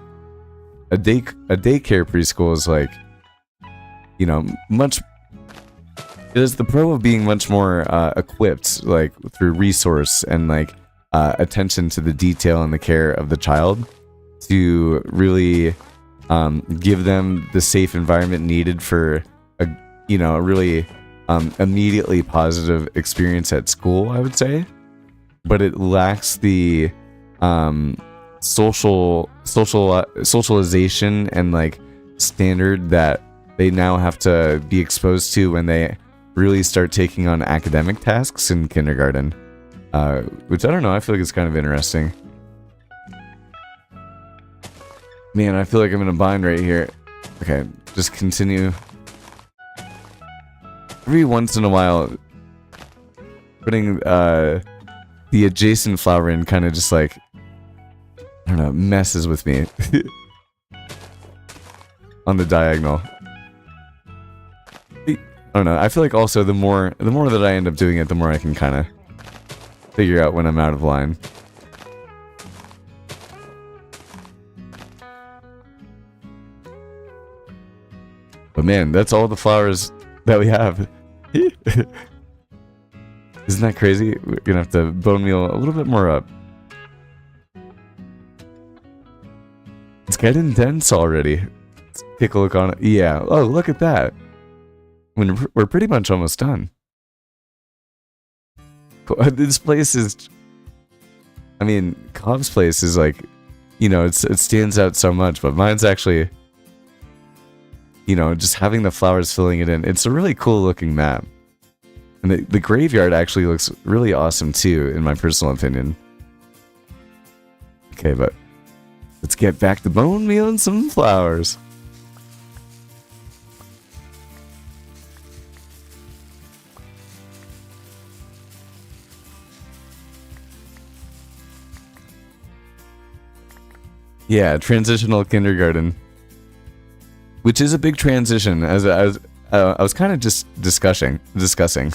a daycare preschool is like, much. It is the pro of being much more equipped, like through resource and like attention to the detail and the care of the child, to really give them the safe environment needed for a really immediately positive experience at school, I would say. But it lacks the socialization and like standard that they now have to be exposed to when they really start taking on academic tasks in kindergarten. Which I don't know, I feel like it's kind of interesting. Man, I feel like I'm in a bind right here. Okay, just continue. Every once in a while, putting the adjacent flower in kind of just like, I don't know, messes with me. On the diagonal. I don't know, I feel like also the more that I end up doing it, the more I can kind of figure out when I'm out of line. But man, that's all the flowers that we have. Isn't that crazy? We're gonna have to bone meal a little bit more up. It's getting dense already. Let's take a look on it. Yeah. Oh, look at that. We're pretty much almost done. This place is... I mean, Cobb's place is like... it stands out so much, but mine's actually... just having the flowers filling it in. It's a really cool looking map. And the graveyard actually looks really awesome too, in my personal opinion. Okay, but let's get back to bone meal and some flowers. Yeah, transitional kindergarten. Which is a big transition, as I was kind of just discussing, discussing.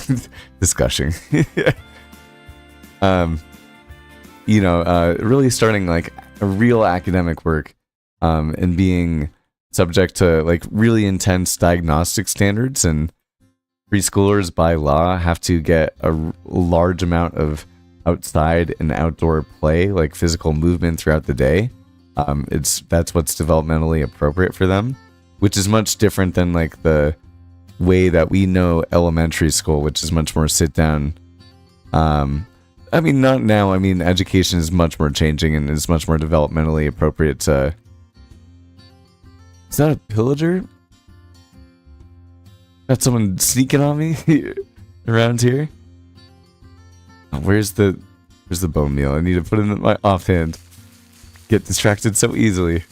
Really starting like a real academic work, and being subject to like really intense diagnostic standards, and preschoolers by law have to get a large amount of outside and outdoor play, like physical movement throughout the day. That's what's developmentally appropriate for them, which is much different than like the way that we know elementary school, which is much more sit down. I mean, not now. I mean, education is much more changing and is much more developmentally appropriate to... Is that a pillager? Got someone sneaking on me around here? Oh, where's the bone meal? I need to put it in my offhand. Get distracted so easily.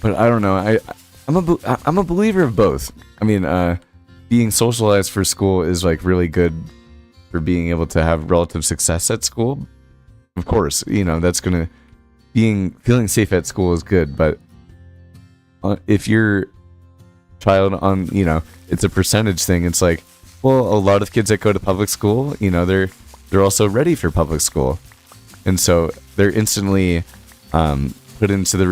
But I don't know. I'm a believer of both. I mean, being socialized for school is like really good for being able to have relative success at school. Of course, that's gonna feeling safe at school is good. But if your child on, it's a percentage thing. It's like, well, a lot of kids that go to public school, they're also ready for public school, and so they're instantly put into the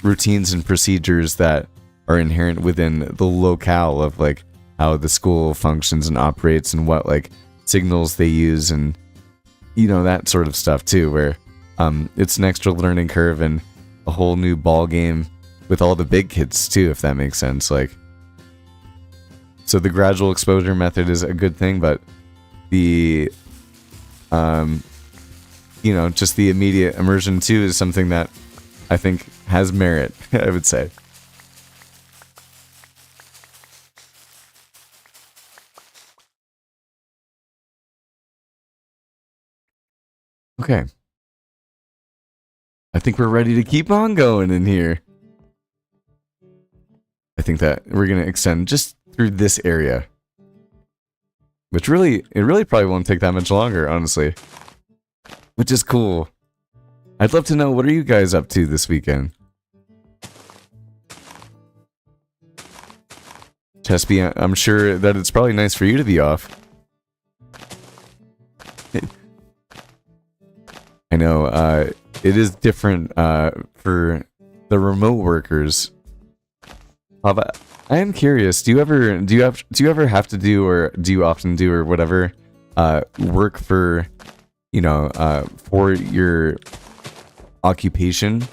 routines and procedures that are inherent within the locale of like how the school functions and operates, and what like signals they use, and that sort of stuff too, where it's an extra learning curve and a whole new ball game with all the big kids too, if that makes sense. Like, so the gradual exposure method is a good thing, but the just the immediate immersion too is something that I think has merit, I would say. Okay. I think we're ready to keep on going in here. I think that we're going to extend just through this area. Which it really probably won't take that much longer, honestly. Which is cool. I'd love to know, what are you guys up to this weekend? Chespy, I'm sure that it's probably nice for you to be off. I know, it is different for the remote workers. But I am curious, do you ever have to do, or do you often do, or whatever, work for, for your occupation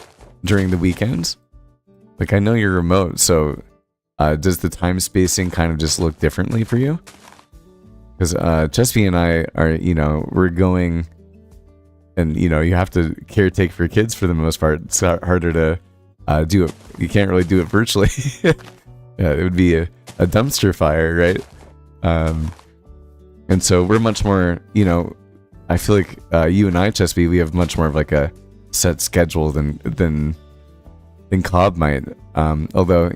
during the weekends? Like, I know you're remote, so does the time spacing kind of just look differently for you? Because Chespy and I are, we're going, and you have to caretake for kids for the most part. It's harder to do it. You can't really do it virtually. Yeah, it would be a dumpster fire, right? And so we're much more, I feel like you and I, Chespy, we have much more of like a set schedule than Cobb might. Although,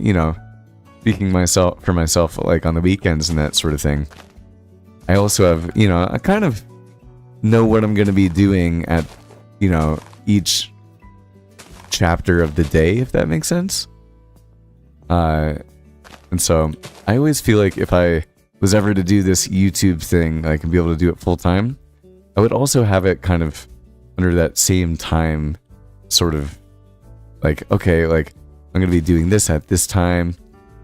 speaking for myself, like on the weekends and that sort of thing, I also have, I kind of know what I'm going to be doing at, each chapter of the day, if that makes sense. And so I always feel like if I was ever to do this YouTube thing, like, and be able to do it full time, I would also have it kind of under that same time, sort of like, okay, like, I'm going to be doing this at this time,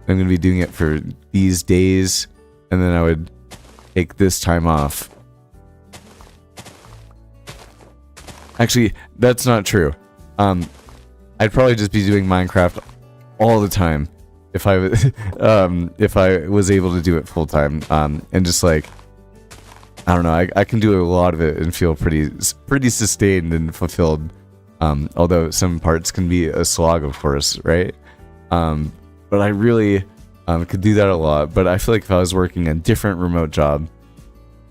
I'm going to be doing it for these days, and then I would take this time off. Actually, that's not true. I'd probably just be doing Minecraft all the time if I was able to do it full time. And just like, I don't know, I can do a lot of it and feel pretty sustained and fulfilled. Although some parts can be a slog, of course, right? But I really could do that a lot. But I feel like if I was working a different remote job,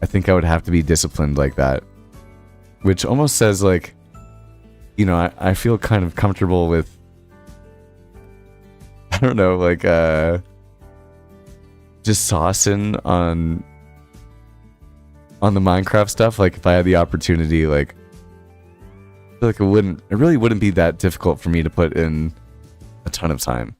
I think I would have to be disciplined like that. Which almost says like, I feel kind of comfortable with, I don't know, like, just saucing on the Minecraft stuff. Like, if I had the opportunity, like, feel like it really wouldn't be that difficult for me to put in a ton of time.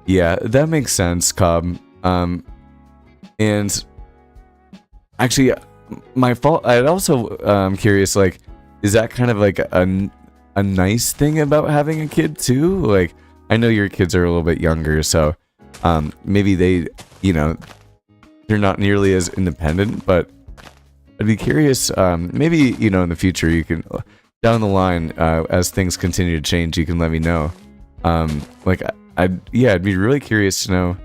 Yeah, that makes sense, Cobb. And actually, my fault. I'd also curious, like, is that kind of like a nice thing about having a kid too? Like, I know your kids are a little bit younger, so maybe they, they're not nearly as independent. But I'd be curious. Maybe in the future you can, down the line, as things continue to change, you can let me know. Like, I'd be really curious to know.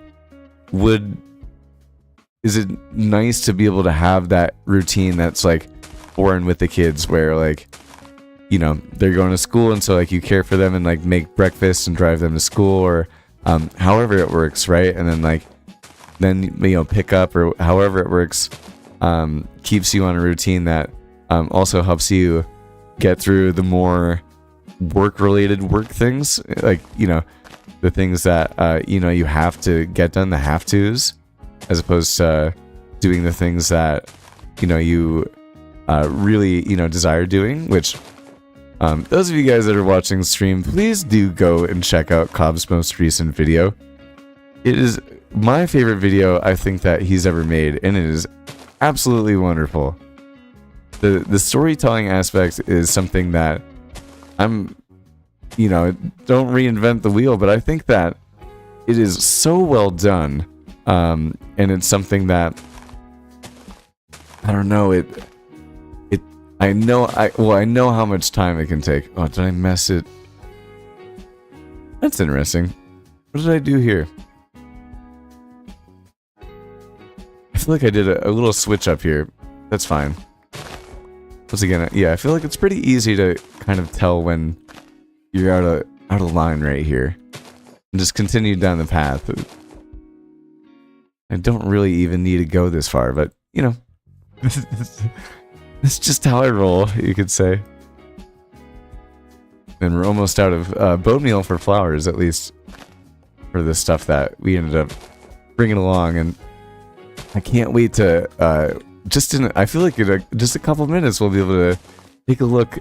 Is it nice to be able to have that routine that's like born with the kids, where like, they're going to school, and so like you care for them and like make breakfast and drive them to school, or however it works, right? And then pick up, or however it works, keeps you on a routine that also helps you get through the more work-related work things, like the things that you have to get done, the have-tos, as opposed to doing the things that you really desire doing. Which those of you guys that are watching the stream, please do go and check out Cobb's most recent video. It is my favorite video I think that he's ever made, and it is absolutely wonderful. The storytelling aspect is something that I'm don't reinvent the wheel, but I think that it is so well done. And it's something that I don't know. I know how much time it can take. Oh, did I mess it? That's interesting. What did I do here? I feel like I did a little switch up here. That's fine. Once again, yeah, I feel like it's pretty easy to kind of tell when you're out of line right here, and just continue down the path. I don't really even need to go this far, but it's just how I roll, you could say. And we're almost out of bone meal for flowers, at least for the stuff that we ended up bringing along, and I can't wait to I feel like in just a couple minutes we'll be able to take a look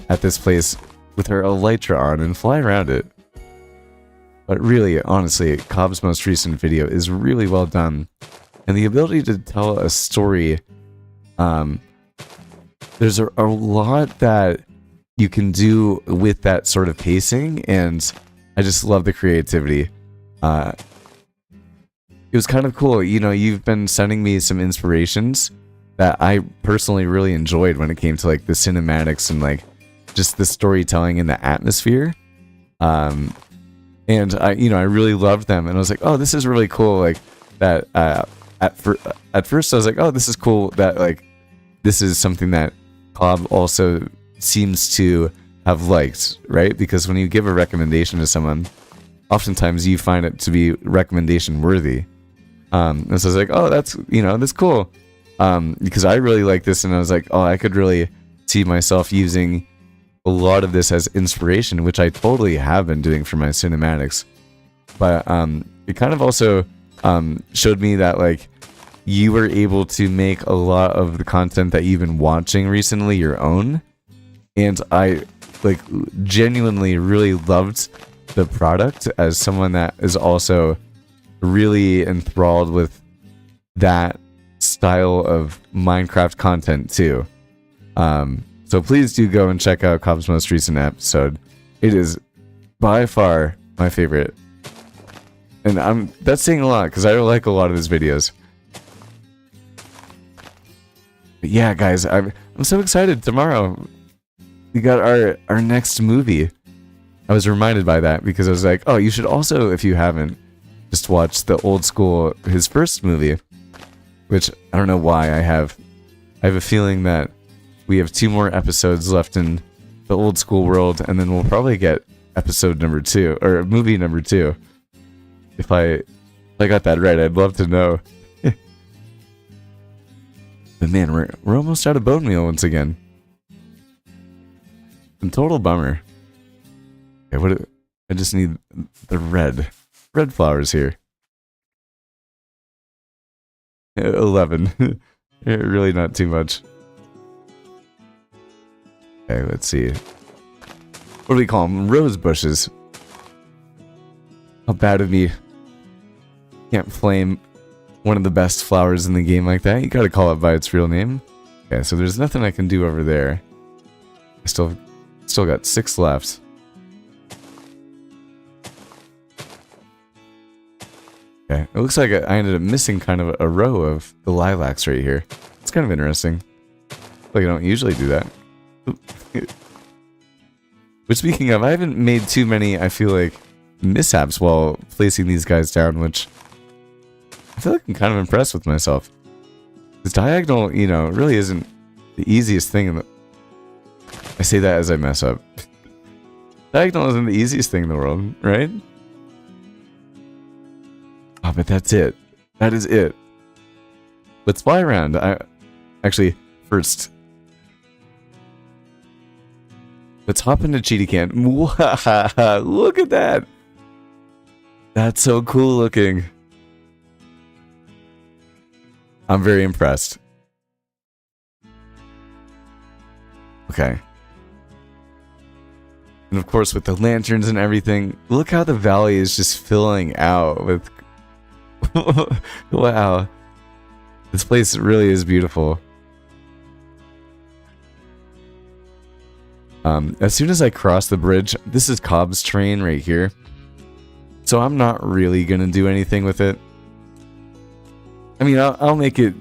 at this place with our elytra on and fly around it. But really, honestly, Cobb's most recent video is really well done. And the ability to tell a story, there's a lot that you can do with that sort of pacing, and I just love the creativity. It was kind of cool. You've been sending me some inspirations that I personally really enjoyed when it came to like the cinematics and like just the storytelling and the atmosphere. And I really loved them, and I was like, oh, this is really cool. Like that. At first, I was like, oh, this is cool. That like, this is something that Cobb also seems to have liked, right? Because when you give a recommendation to someone, oftentimes you find it to be recommendation worthy. And so I was like, oh, that's cool. Because I really like this, and I was like, oh, I could really see myself using a lot of this as inspiration, which I totally have been doing for my cinematics. But it kind of also showed me that like you were able to make a lot of the content that you've been watching recently your own, and I like genuinely really loved the product as someone that is also really enthralled with that style of Minecraft content too. So please do go and check out Cobb's most recent episode. It is by far my favorite. And that's saying a lot, because I like a lot of his videos. But yeah, guys, I'm so excited. Tomorrow, we got our next movie. I was reminded by that, because I was like, oh, you should also, if you haven't, just watch the old school, his first movie. Which, I don't know why I have a feeling that we have 2 more episodes left in the old school world, and then we'll probably get episode number 2, or movie number 2. If I got that right, I'd love to know. But man, we're almost out of bone meal once again. A total bummer. Okay, I just need the red flowers here. 11. Really not too much. Okay, let's see. What do we call them? Rose bushes. How bad of me. Can't flame one of the best flowers in the game like that. You gotta call it by its real name. Okay, so there's nothing I can do over there. I still got 6 left. Okay, it looks like I ended up missing kind of a row of the lilacs right here. It's kind of interesting. Like I don't usually do that. But speaking of, I haven't made too many, I feel like, mishaps while placing these guys down, which I feel like I'm kind of impressed with myself. This diagonal, you know, really isn't the easiest thing in the... I say that as I mess up. Diagonal isn't the easiest thing in the world, right? Oh, but that's it. That is it. Let's fly around. Actually, first, let's hop into Cheetah Camp. Look at that. That's so cool looking. I'm very impressed. Okay. And of course, with the lanterns and everything, look how the valley is just filling out with... Wow. This place really is beautiful. As soon as I cross the bridge, this is Cobb's train right here. So I'm not really going to do anything with it. I mean, I'll make it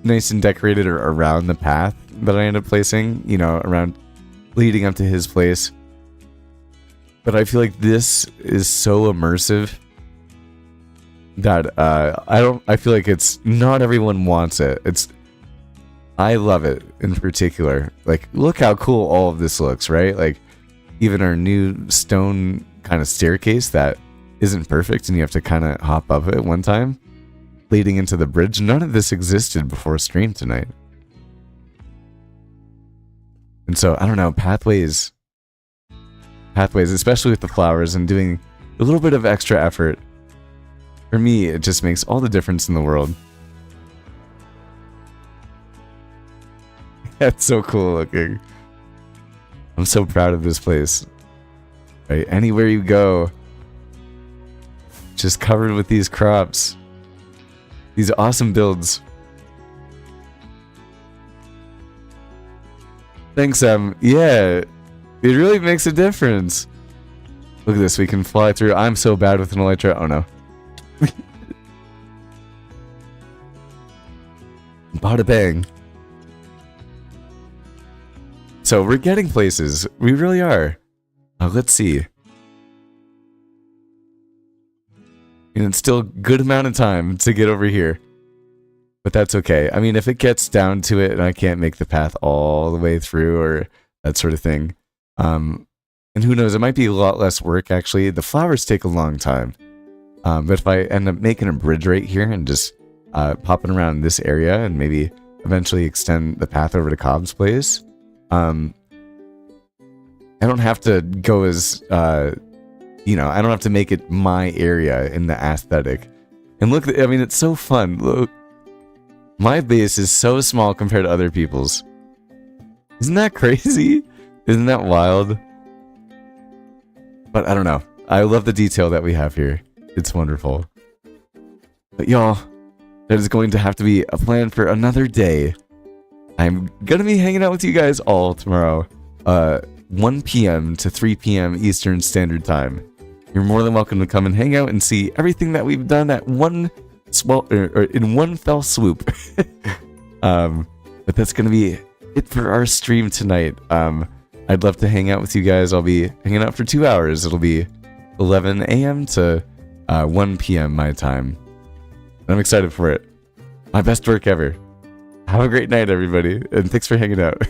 nice and decorated around the path that I end up placing, you know, around leading up to his place. But I feel like this is so immersive that I feel like it's not everyone wants it. I love it in particular. Like, look how cool all of this looks, right? Like, even our new stone kind of staircase that isn't perfect and you have to kind of hop up it one time, leading into the bridge. None of this existed before stream tonight. And so, I don't know, pathways, especially with the flowers and doing a little bit of extra effort, for me, it just makes all the difference in the world. That's so cool looking. I'm so proud of this place. Right, anywhere you go, just covered with these crops. These awesome builds. Thanks, yeah, it really makes a difference. Look at this, we can fly through. I'm so bad with an elytra. Oh no. Bada bang. So we're getting places. We really are. Let's see. And it's still a good amount of time to get over here. But that's okay. I mean, if it gets down to it and I can't make the path all the way through or that sort of thing. And who knows, it might be a lot less work actually. The flowers take a long time. But if I end up making a bridge right here and just popping around this area and maybe eventually extend the path over to Cobb's place, I don't have to go as, you know, I don't have to make it my area in the aesthetic. And look, I mean, it's so fun. Look, my base is so small compared to other people's. Isn't that crazy? Isn't that wild? But I don't know. I love the detail that we have here. It's wonderful. But y'all, that is going to have to be a plan for another day. I'm gonna be hanging out with you guys all tomorrow. 1 p.m. to 3 p.m. Eastern Standard Time. You're more than welcome to come and hang out and see everything that we've done at one in one fell swoop. But that's gonna be it for our stream tonight. I'd love to hang out with you guys. I'll be hanging out for 2 hours. It'll be 11 a.m. to 1 p.m. my time. I'm excited for it. My best work ever. Have a great night, everybody, and thanks for hanging out.